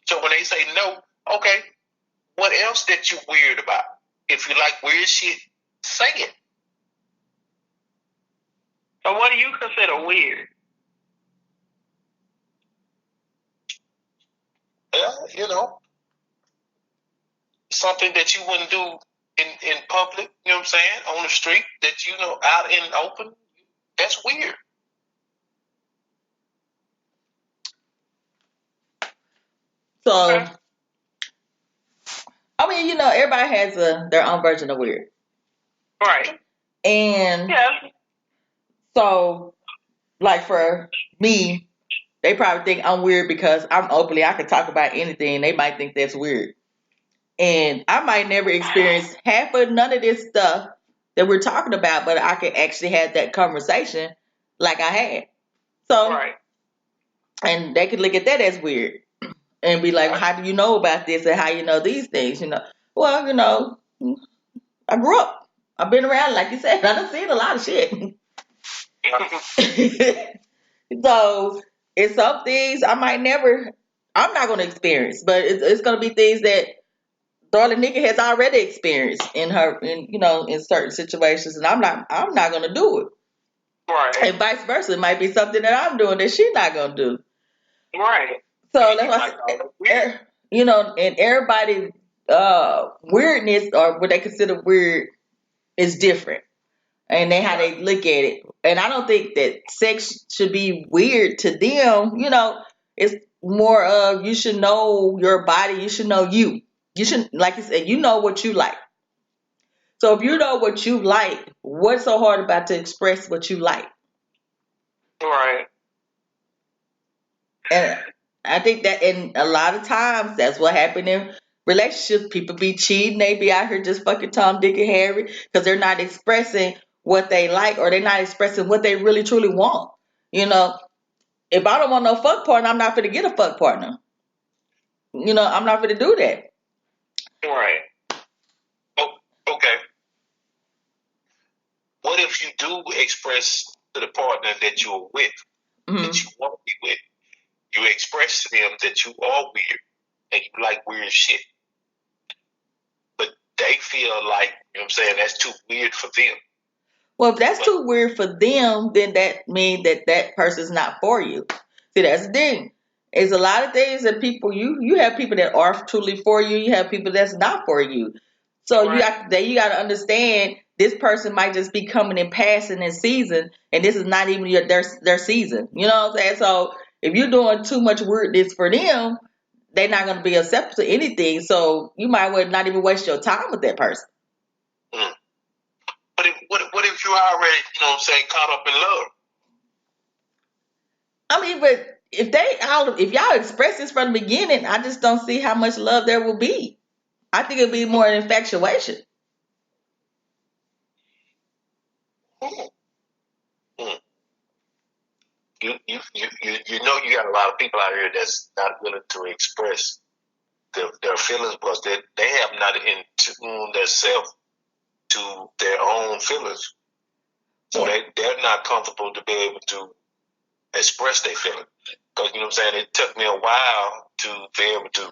So when they say no, okay, what else that you weird about? If you like weird shit, say it. So what do you consider weird? Something that you wouldn't do in public, on the street, that out in the open, that's weird. So, I mean, everybody has their own version of weird. Right. And so, like for me, they probably think I'm weird because I can talk about anything. They might think that's weird. And I might never experience half of none of this stuff that we're talking about, but I can actually have that conversation like I had. So, right. And they could look at that as weird and be like, well, how do you know about this and how you know these things? Well, I grew up. I've been around, like you said. I done seen a lot of shit. So, it's some things I'm not going to experience, but it's going to be things that Darla Nikki has already experienced in certain situations, and I'm not going to do it. Right. And vice versa, it might be something that I'm doing that she's not going to do. Right. So that's why, and everybody weirdness or what they consider weird is different, and how they look at it. And I don't think that sex should be weird to them. It's more of you should know your body. You should know you. You should, like you said, you know what you like. So if you know what you like, what's so hard about to express what you like? Right. And I think that in a lot of times that's what happened in relationships. People be cheating. They be out here just fucking Tom, Dick, and Harry because they're not expressing what they like or they're not expressing what they really truly want. If I don't want no fuck partner, I'm not going to get a fuck partner. I'm not going to do that. Right. Oh, okay. What if you do express to the partner that you're with, that you want to be with, you express to them that you are weird and you like weird shit, but they feel like, that's too weird for them. Well, if that's too weird for them, then that means that person's not for you. See, that's the thing. It's a lot of things that people you have people that are truly for you. You have people that's not for you. So Right. you got to understand this person might just be coming and passing in season, and this is not even their season. You know what I'm saying? So if you're doing too much weirdness for them, they're not going to be accepted to anything. So you might well not even waste your time with that person. Mm. But what if you already, you know what I'm saying, caught up in love? I mean, but if y'all express this from the beginning, I just don't see how much love there will be. I think it'd be more an infatuation. Mm. Mm. You know you got a lot of people out here that's not willing to express their feelings because they have not in tune themselves to their own feelings. So they're not comfortable to be able to express their feelings. Because, you know what I'm saying, it took me a while to be able to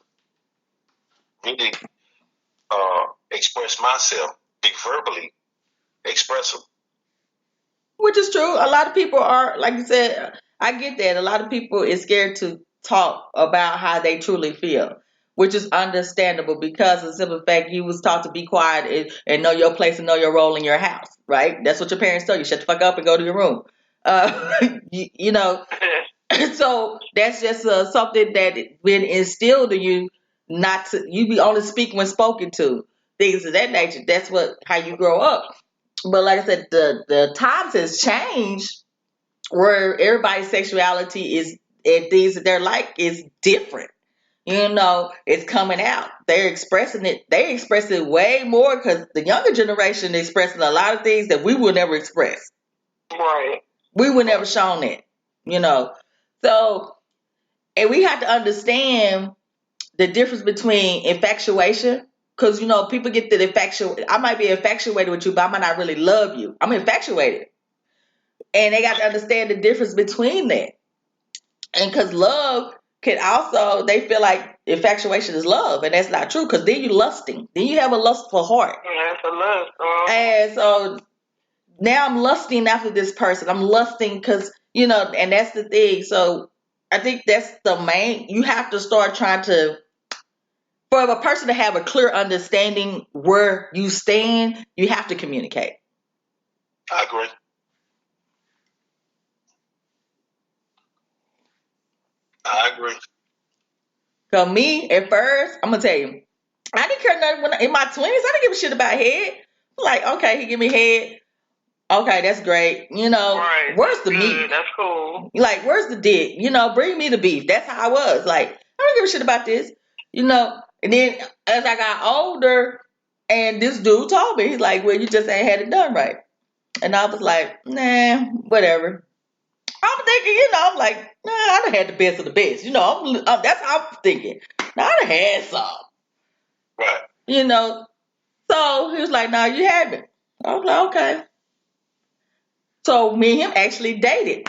really express myself, be verbally expressive. Which is true. A lot of people are, like you said, I get that. A lot of people is scared to talk about how they truly feel, which is understandable because of the simple fact you was taught to be quiet and know your place and know your role in your house, right? That's what your parents tell you. Shut the fuck up and go to your room. You know, so that's just something that been instilled in you not to, you be only speak when spoken to, things of that nature. That's how you grow up. But like I said, the times has changed where everybody's sexuality is and things that they're like is different. You know, it's coming out. They're expressing it. They express it way more because the younger generation is expressing a lot of things that we would never express. Right. We would never shown it. You know, so and we have to understand the difference between infatuation. Because, you know, people get that infatuated. I might be infatuated with you, but I might not really love you. I'm infatuated. And they got to understand the difference between that. And because love can also, they feel like infatuation is love. And that's not true because then you're lusting. Then you have a lustful heart. That's a lust. And so now I'm lusting after this person. I'm lusting because, you know, and that's the thing. So I think that's the main, you have to start trying to, for a person to have a clear understanding where you stand, you have to communicate. I agree. I agree. Cause me, at first, I'm gonna tell you, I didn't care nothing in my 20s. I didn't give a shit about head. Like, okay, he give me head. Okay, that's great. You know, Right. where's the Good. meat? That's cool. Like, where's the dick? You know, bring me the beef. That's how I was. Like, I don't give a shit about this. You know, and then as I got older, and this dude told me, he's like, well, you just ain't had it done right. And I was like, nah, whatever. I'm thinking, you know, I'm like, nah, I done had the best of the best. You know, that's how I'm thinking. Now, I done had some. Right. You know, so he was like, no, you haven't. I was like, okay. So me and him actually dated.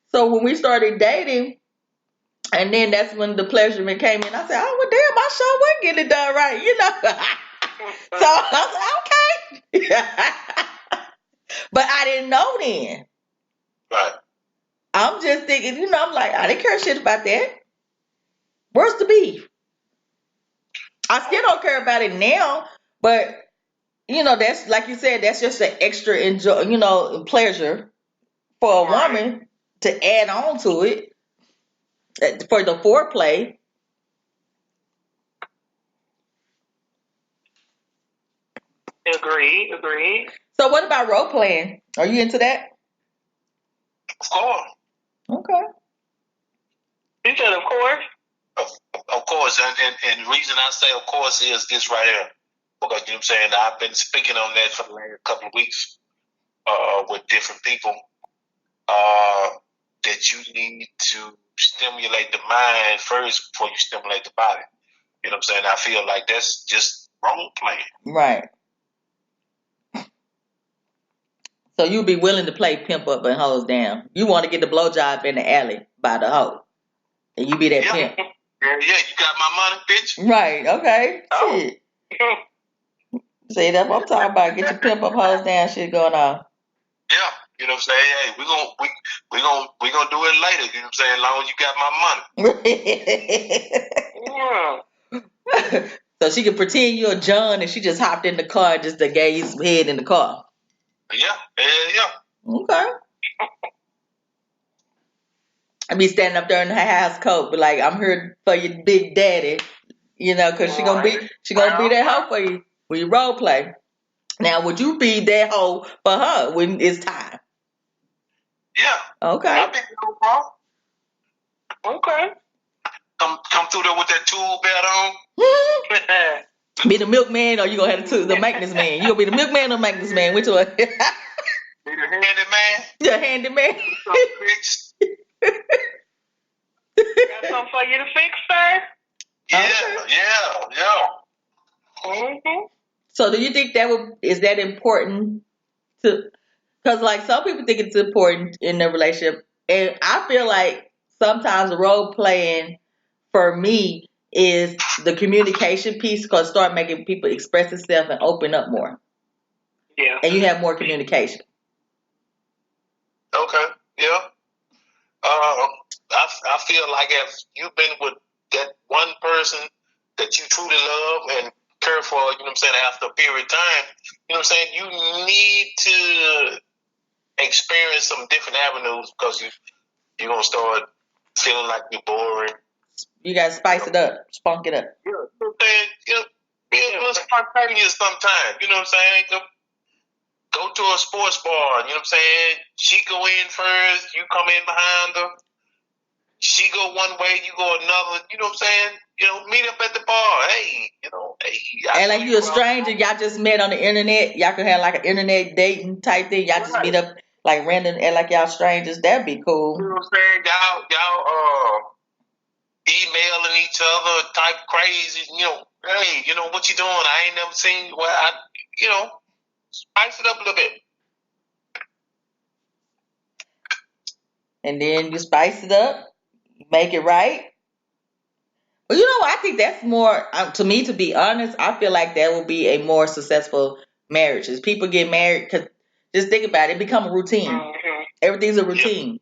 So when we started dating, and then that's when the pleasurement came in. I said, oh, well, damn, I sure wasn't getting it done right, you know. So I was like, okay. But I didn't know then. Right. I'm just thinking, you know, I'm like, I didn't care shit about that. Where's the beef? I still don't care about it now, but you know, that's like you said, that's just an extra enjoy, you know, pleasure for a woman to add on to it for the foreplay. Agreed. So what about role playing? Are you into that? Of course. Okay. You said, of course. Of course. And the reason I say of course is this right here. Because, you know what I'm saying, I've been speaking on that for the last couple of weeks with different people. That you need to stimulate the mind first before you stimulate the body. You know what I'm saying? I feel like that's just role playing. Right. So you'll be willing to play pimp up and hose down. You want to get the blowjob in the alley by the hoe. And you be that pimp. Yeah, you got my money, bitch. Right, okay. Oh. Shit. See, that's what I'm talking about. Get your pimp up, hoes down shit going on. Yeah, you know what I'm saying? Hey, we gonna do it later, you know what I'm saying? As long as you got my money. Yeah. So she can pretend you're John and she just hopped in the car and just gave you some head in the car. Yeah, yeah. Okay. I be standing up there in her house coat, but like, I'm here for your big daddy, you know, because she gonna be that hoe for you when you role play. Now, would you be that hoe for her when it's time? Yeah. Okay. I'll be no problem. Okay. Come through there with that tool belt on. Be the milkman or you gonna have the maintenance man? You gonna be the milkman or maintenance man? Which one? Be the handyman. The handyman. Got something for you to fix, sir? Yeah. Mm-hmm. So do you think is that important to, because like some people think it's important in the relationship, and I feel like sometimes role playing for me is the communication piece, because start making people express themselves and open up more. Yeah. And you have more communication. Okay. Yeah. I feel like if you've been with that one person that you truly love and care for, you know what I'm saying, after a period of time, you know what I'm saying, you need to experience some different avenues because you're going to start feeling like you're boring. You got to spice it up, spunk it up. Yeah. You know what I'm saying? Be a little spontaneous sometimes, you know what I'm saying? Go to a sports bar, you know what I'm saying? She go in first, you come in behind her. She go one way, you go another. You know what I'm saying? You know, meet up at the bar. Hey, And like you're a stranger, y'all just met on the internet. Y'all could have like an internet dating type thing. Y'all just meet up like random and like y'all strangers. That'd be cool. You know what I'm saying? Y'all emailing each other type crazy. You know, hey, you know what you doing? I ain't never seen you. Well, spice it up a little bit. And then you spice it up, make it right. Well, I think that's more, to me, to be honest, I feel like that will be a more successful marriage. As people get married, because just think about it, become a routine. Mm-hmm. Everything's a routine.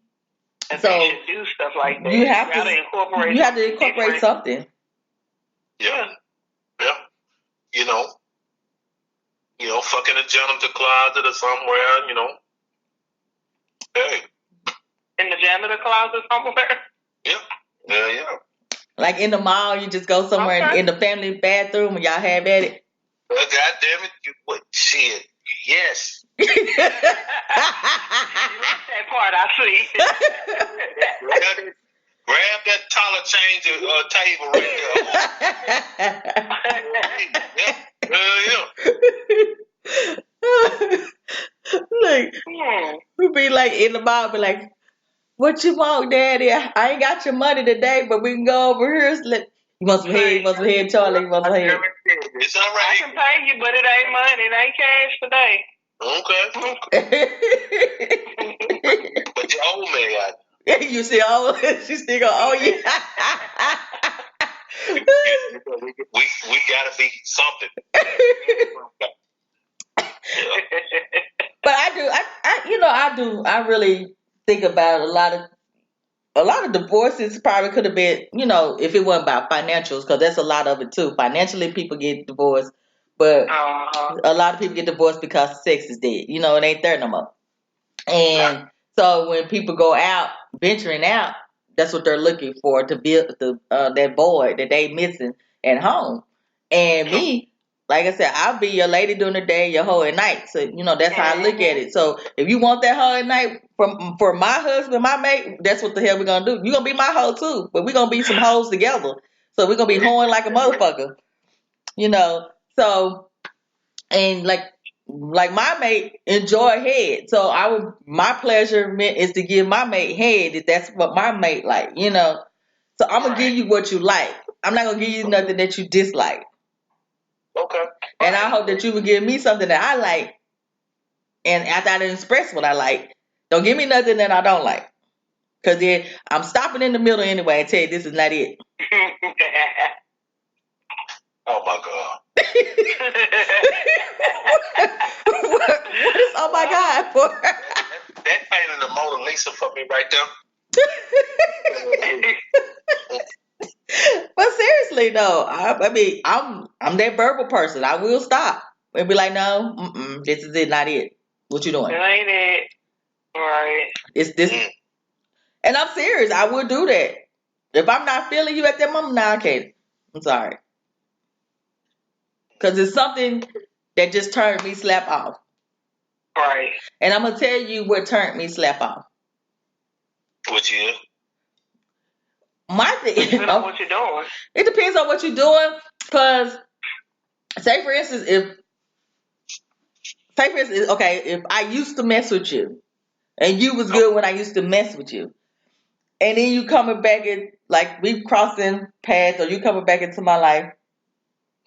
And so they should do stuff like that. You have to incorporate something. Yeah. Fucking a janitor closet or somewhere, Hey. In the janitor closet somewhere? Yeah. Like in the mall, you just go somewhere in the family bathroom and y'all have at it. Well, God damn it, shit. Yes. You like that part, I see. Grab that taller change table right there. Like, we be like in the mall, be like, what you want, Daddy? I ain't got your money today, but we can go over here. You want some head, Charlie, you want some head. It's all right. I can pay you, but it ain't money. It ain't cash today. Okay. But you owe me. You see, she still gonna owe you. we gotta be something. But I really think about a lot of divorces probably could have been, if it wasn't about financials, because that's a lot of it too. Financially, people get divorced, but a lot of people get divorced because sex is dead. It ain't there no more. And so when people go out, venturing out, that's what they're looking for, to build that void that they missing at home. And me, like I said, I'll be your lady during the day, your hoe at night. So, that's how I look at it. So if you want that hoe at night for my husband, my mate, that's what the hell we're going to do. You're going to be my hoe too, but we're going to be some hoes together. So we're going to be hoeing like a motherfucker, So, and like my mate enjoy head. So my pleasure is to give my mate head if that's what my mate like, So I'm going to give you what you like. I'm not going to give you nothing that you dislike. Okay. And I hope that you would give me something that I like. And after I done express what I like, don't give me nothing that I don't like. Because then I'm stopping in the middle anyway and tell you this is not it. Oh, my God. What is oh my God for? That painted the Mona Lisa for me right there. But seriously though, I mean, I'm that verbal person. I will stop and be like, no, this is it, not it. What you doing? It ain't it. Right. It's this, and I'm serious. I will do that. If I'm not feeling you at that moment, nah, I can't. I'm sorry, because it's something that just turned me slap off. Right. And I'm gonna tell you what turned me slap off. What you? My thing. Depends on what you're doing. It depends on what you're doing. Because, say for instance, okay, if I used to mess with you, and you was good when I used to mess with you, and then you coming back and like we crossing paths, or you coming back into my life,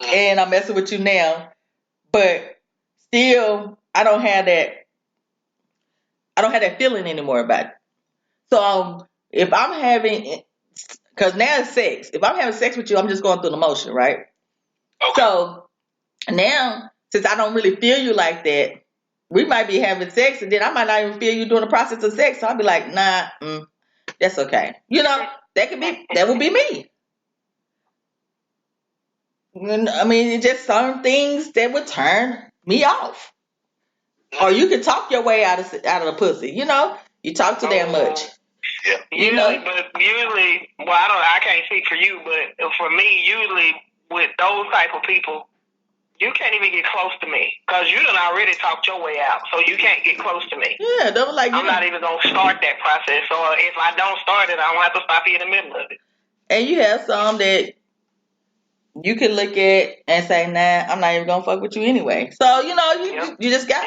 and I'm messing with you now, but still I don't have that feeling anymore about it. So if I'm having, because now it's sex. If I'm having sex with you, I'm just going through the motion, right? Okay. So now, since I don't really feel you like that, we might be having sex, and then I might not even feel you during the process of sex. So I'll be like, nah, that's okay. You know, that would be me. I mean, it's just some things that would turn me off. Or you can talk your way out of the pussy. You know, you talk too damn much. Yeah. You know? Usually, well, I can't speak for you, but for me, usually with those type of people, you can't even get close to me because you done already talked your way out, so you can't get close to me. Yeah, they were like, I'm not even gonna start that process. So if I don't start it, I don't have to stop you in the middle of it. And you have some that you can look at and say, nah, I'm not even gonna fuck with you anyway. So you know, you just got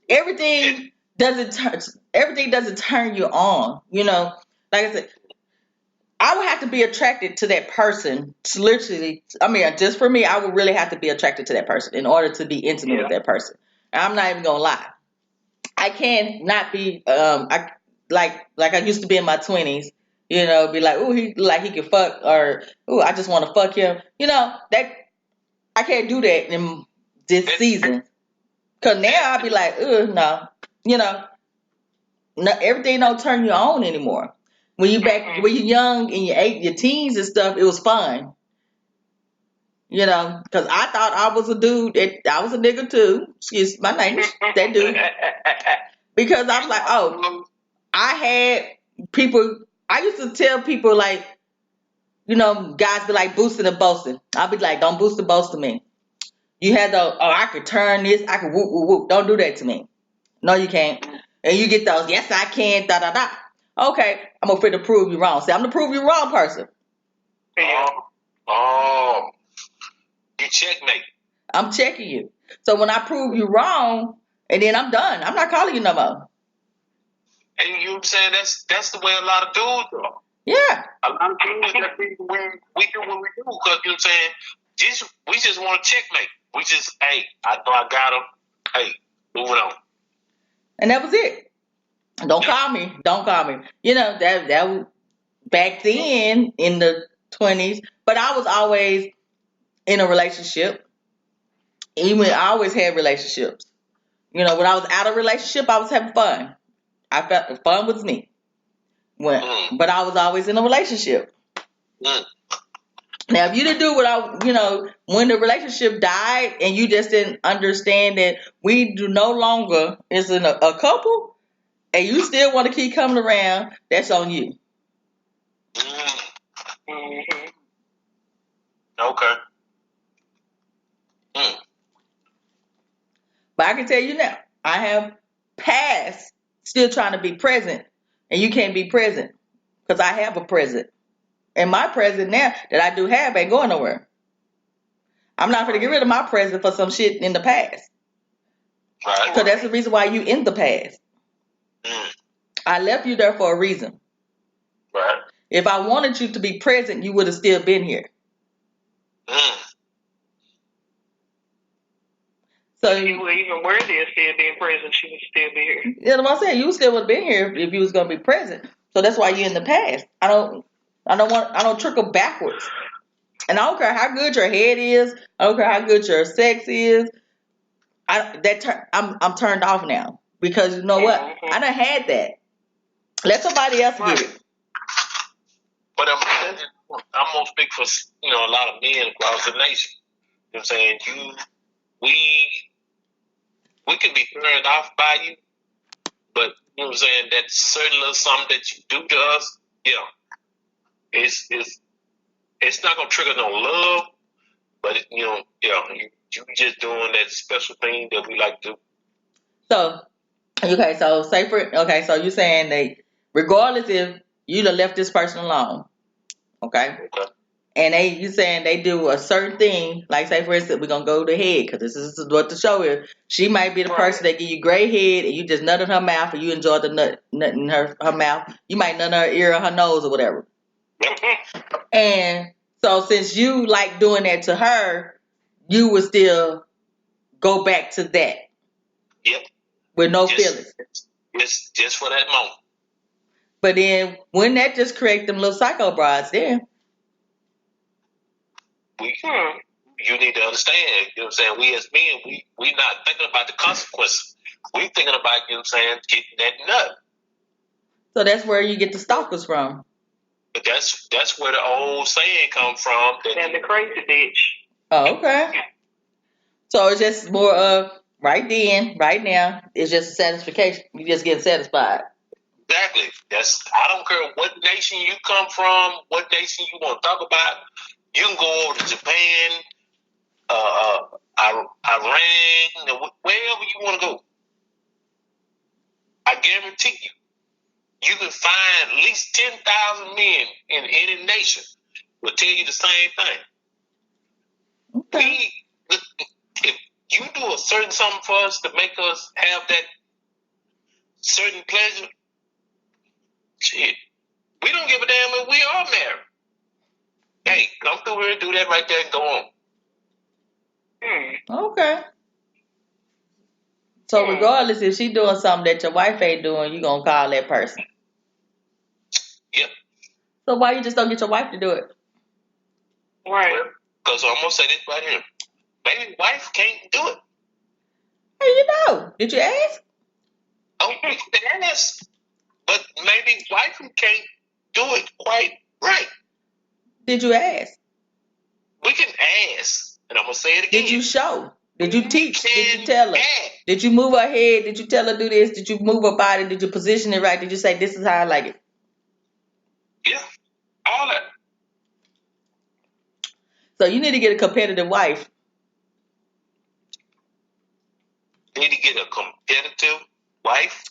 everything doesn't turn you on. You know, like I said, I would have to be attracted to that person. To literally, I mean, just for me, I would really have to be attracted to that person in order to be intimate with that person. And I'm not even gonna lie. I can't not be like I used to be in my 20s. You know, be like, ooh, he can fuck, or ooh, I just want to fuck him. You know, that I can't do that in this season. Cause now I'll be like, no, you know, no, everything don't turn you on anymore. When you're young in your teens and stuff, it was fun. You know, because I thought I was a dude. I was a nigga too. Excuse my language. That dude. Because I'm like, oh, I had people. I used to tell people like, you know, guys be like boosting and boasting. I'll be like, don't boost and boast to me. You had I could turn this. I could whoop whoop whoop. Don't do that to me. No, you can't. And you get those. Yes, I can. Da da da. Okay, I'm afraid to prove you wrong. See, I'm the prove you wrong person. Oh, you checkmate. I'm checking you. So when I prove you wrong, and then I'm done. I'm not calling you no more. And you know what I'm saying? That's the way a lot of dudes are. Yeah. A lot of dudes that we do what we do because you know what I'm saying? We just want to checkmate. We just, hey, I know I got him. Hey, moving on. And that was it. Don't call me. Don't call me. You know, that was back then in the 20s. But I was always in a relationship. Even I always had relationships. You know, when I was out of relationship, I was having fun. I felt fun was me. But I was always in a relationship. Now, if you didn't do when the relationship died and you just didn't understand that we do no longer is in a couple, and you still want to keep coming around, that's on you. Mm-hmm. Okay. But I can tell you now, I have passed still trying to be present, and you can't be present because I have a present. And my present now that I do have ain't going nowhere. I'm not going to get rid of my present for some shit in the past. Right. So that's the reason why you in the past. I left you there for a reason. Right. If I wanted you to be present, you would have still been here. So if you were even worthy of still being present, she would still be here. You know what I'm saying? You still would have been here if you was going to be present. So that's why you're in the past. I don't trickle backwards. And I don't care how good your head is. I don't care how good your sex is. I'm turned off now because you know what? I done had that. Let somebody else get it. But I'm gonna speak for a lot of men across the nation. You know what I'm saying? We can be turned off by you, but you know what I'm saying, that certain little something that you do to us, it's not gonna trigger no love, but you just doing that special thing that we like to do. So so you're saying that regardless if you done left this person alone, okay? And you saying they do a certain thing, like say for instance, we're gonna go to head because this is what the show is. She might be the person that give you great head and you just nut in her mouth and you enjoy the nut in her mouth. You might nut in her ear or her nose or whatever. And so since you like doing that to her, you would still go back to that. Yep. With no feelings. Just for that moment. But then wouldn't that just create them little psycho brides then? You need to understand, you know what I'm saying? We as men, we not thinking about the consequences. We thinking about, you know what I'm saying, getting that nut. So that's where you get the stalkers from. But that's where the old saying come from. And the crazy bitch. Oh, okay. So it's just more of right then, right now, it's just satisfaction. You just get satisfied. Exactly. I don't care what nation you come from, what nation you want to talk about. You can go over to Japan, Iran, wherever you want to go. I guarantee you can find at least 10,000 men in any nation will tell you the same thing. Okay. If you do a certain something for us to make us have that certain pleasure, shit, we don't give a damn if we are married. Hey, come through here and do that right there and go on. Okay. So regardless if she doing something that your wife ain't doing, you gonna call that person. Yep. So why you just don't get your wife to do it? Right. Because I'm gonna say this right here. Maybe wife can't do it. How you know? Did you ask? Oh, we can ask. But maybe wife can't do it quite right. Did you ask? We can ask. And I'm gonna say it again. Did you show? Did you teach? Did you tell her? Did you move her head? Did you tell her do this? Did you move her body? Did you position it right? Did you say this is how I like it? Yeah, all that. So you need to get a competitive wife. You need to get a competitive wife.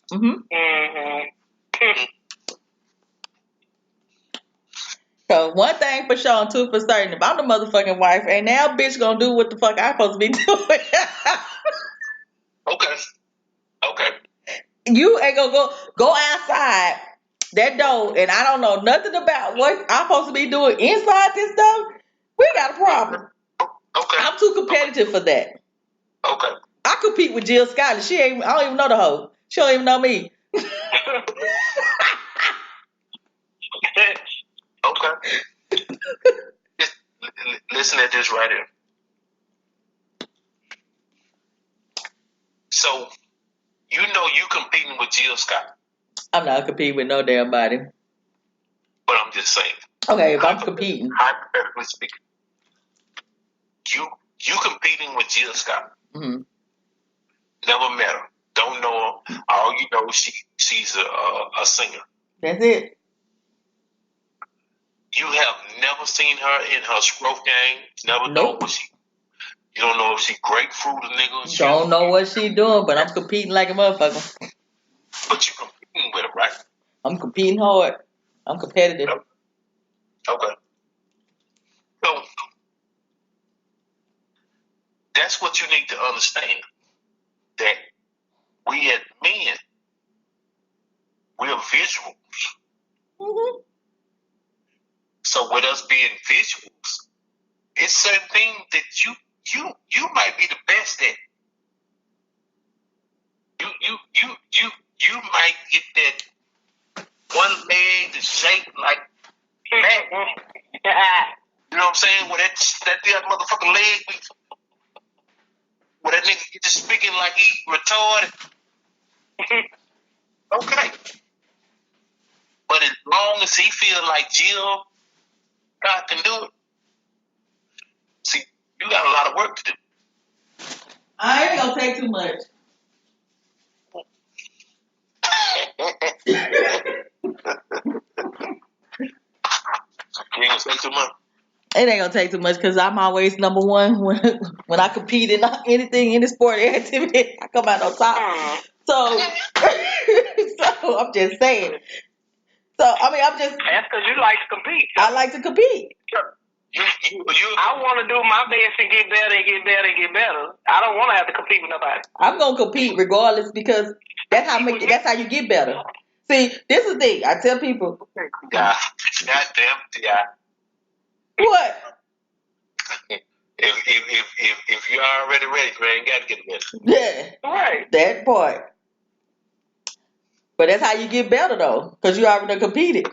So one thing for sure and two for certain, if I'm the motherfucking wife, and now bitch gonna do what the fuck I supposed to be doing. Okay. You ain't gonna go outside that door, and I don't know nothing about what I'm supposed to be doing inside this stuff. We got a problem. Okay. I'm too competitive for that. Okay. I compete with Jill Scott. I don't even know the hoe. She don't even know me. Okay. Listen at this right here. So, you competing with Jill Scott. I'm not competing with no damn body. But I'm just saying. Okay, if I'm competing. Hypothetically speaking. You competing with Jill Scott. Mm-hmm. Never met her. Don't know her. All you know, she's a singer. That's it. You have never seen her in her scruff game. Never know what she. You don't know if she grapefruit or nigga. Don't know what she doing, but I'm competing like a motherfucker. But you competing with her, right? I'm competing hard. I'm competitive. Okay. So that's what you need to understand. That we as men, we are visuals. Mm-hmm. So with us being visuals, it's certain things that you might be the best at. You might get that one leg to shake like that. You know what I'm saying? Where that motherfucking leg, where that nigga just speaking like he retarded. Okay. But as long as he feel like Jill, God can do it. See, you got a lot of work to do. I ain't gonna take too much. You ain't gonna say too much. It ain't gonna take too much because I'm always number one when I compete in anything in the sport activity. I come out on top. So, so I'm just saying. So I'm just. That's because you like to compete. I like to compete. I want to do my best and get better and get better and get better. I don't want to have to compete with nobody. I'm gonna compete regardless because that's how you get better. See, this is the thing. I tell people. God damn, yeah. What? If you're already ready, you ain't got to get ready. Yeah, right. That part. But that's how you get better though, because you already competed.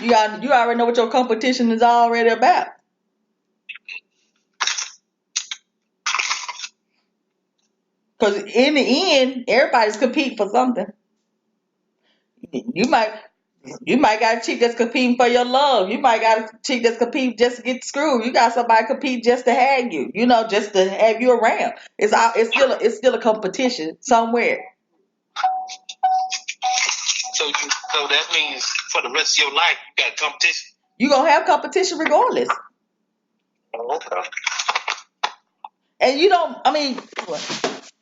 You already know what your competition is already about. Because in the end, everybody's competing for something. You might got a chick that's competing for your love. You might got a chick that's competing just to get screwed. You got somebody competing just to have you. You know, just to have you around. It's still a competition somewhere. So that means for the rest of your life you got competition. You gonna have competition regardless. Okay. And you don't. I mean,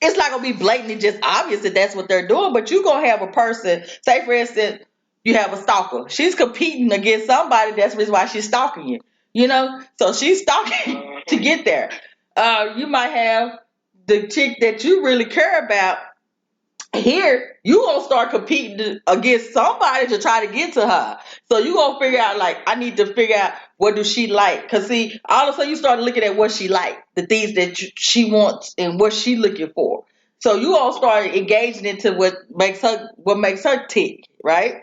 it's not gonna be blatantly just obvious that that's what they're doing. But you gonna have a person. Say for instance, you have a stalker. She's competing against somebody. That's the reason why she's stalking you. You know, so she's stalking to get there. You might have the chick that you really care about. Here, you gonna start competing against somebody to try to get to her. So you gonna figure out like I need to figure out what does she like. Cause see, all of a sudden you start looking at what she like, the things that she wants and what she looking for. So you all start engaging into what makes her tick, right?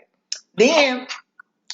Then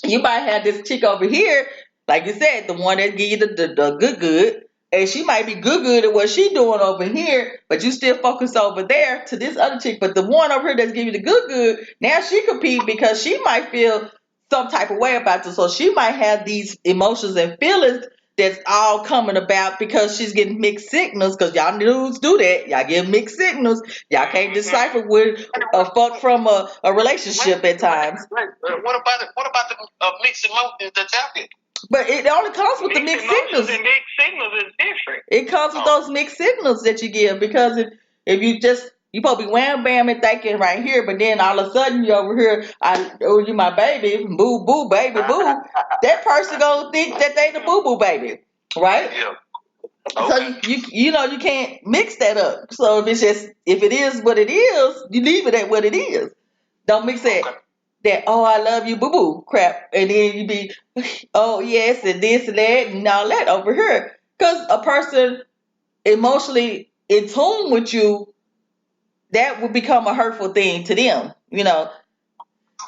you might have this chick over here, like you said, the one that give you the good. And she might be good at what she doing over here, but you still focus over there to this other chick. But the one over here that's giving you the good, now she compete because she might feel some type of way about this. So she might have these emotions and feelings that's all coming about because she's getting mixed signals. Because y'all dudes do that. Y'all get mixed signals. Y'all can't decipher with a fuck from a relationship at times. What about the mixed emotions that's out there? But it only comes with the mixed signals. And mixed signals is different. It comes with those mixed signals that you give because if you just you supposed to be wham bam and thinking right here, but then all of a sudden you over here, you my baby, boo boo baby boo. That person gonna think that they the boo boo baby, right? Yeah. Okay. So you know you can't mix that up. So if it is what it is, you leave it at what it is. Don't mix that. Okay. That I love you boo boo crap, and then you be oh yes and this and that and all that over here because a person emotionally in tune with you, that would become a hurtful thing to them, you know.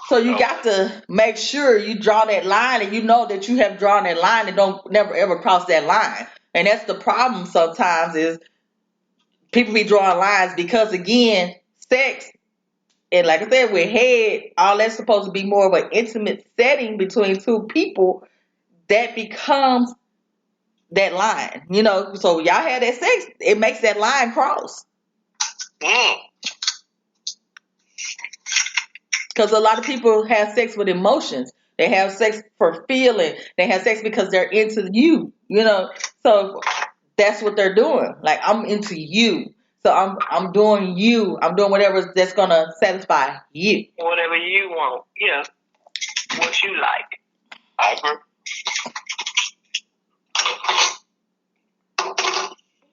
So you got to make sure you draw that line and you know that you have drawn that line and don't never ever cross that line. And that's the problem sometimes is people be drawing lines because again, sex and like I said, with head, all that's supposed to be more of an intimate setting between two people, that becomes that line, you know. So y'all have that sex, it makes that line cross. Because a lot of people have sex with emotions. They have sex for feeling. They have sex because they're into you, you know. So that's what they're doing. Like I'm into you. So I'm doing you. I'm doing whatever that's gonna satisfy you. Whatever you want. Yeah. What you like. I agree.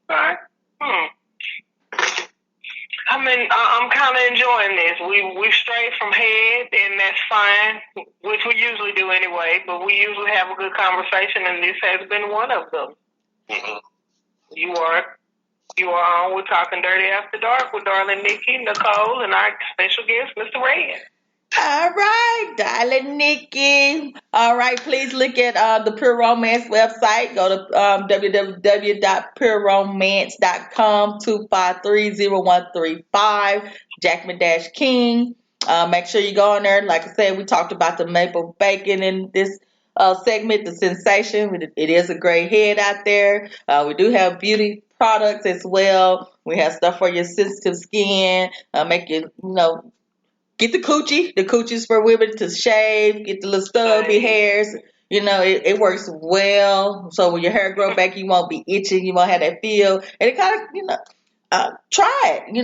Alright. I'm kind of enjoying this. We strayed from head, and that's fine, which we usually do anyway. But we usually have a good conversation, and this has been one of them. Mm-hmm. You are on with Talking Dirty After Dark with Darling Nikki, Nicole, and our special guest, Mr. Red. All right, darling Nikki. All right, please look at the Pure Romance website. Go to www.pureromance.com 2530135 Jackman Dash King. Make sure you go on there. Like I said, we talked about the maple bacon in this segment, the sensation. It is a great head out there. We do have beauty products as well. We have stuff for your sensitive skin. Make you, get the coochie. The coochie's for women to shave, get the little stubby hairs. It works well. So when your hair grow back, you won't be itching. You won't have that feel. And it kind of, try it.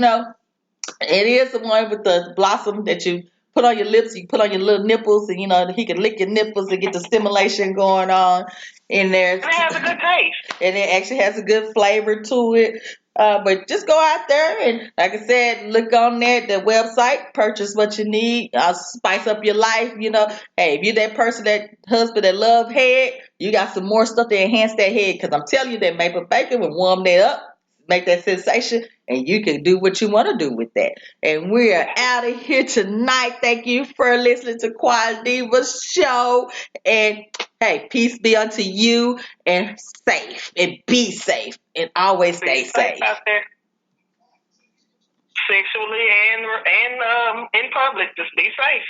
It is the one with the blossom that you put on your lips. You put on your little nipples, and he can lick your nipples and get the stimulation going on in there. And it has a good taste. And it actually has a good flavor to it. But just go out there and, like I said, look on there, the website, purchase what you need, spice up your life. Hey, if you're that person, that husband that love head, you got some more stuff to enhance that head. Because I'm telling you, that maple bacon will warm that up, make that sensation, and you can do what you want to do with that. And we are out of here tonight. Thank you for listening to Quality Diva Show. And hey, peace be unto you, and be safe, and always stay safe. Out there. Sexually and in public, just be safe.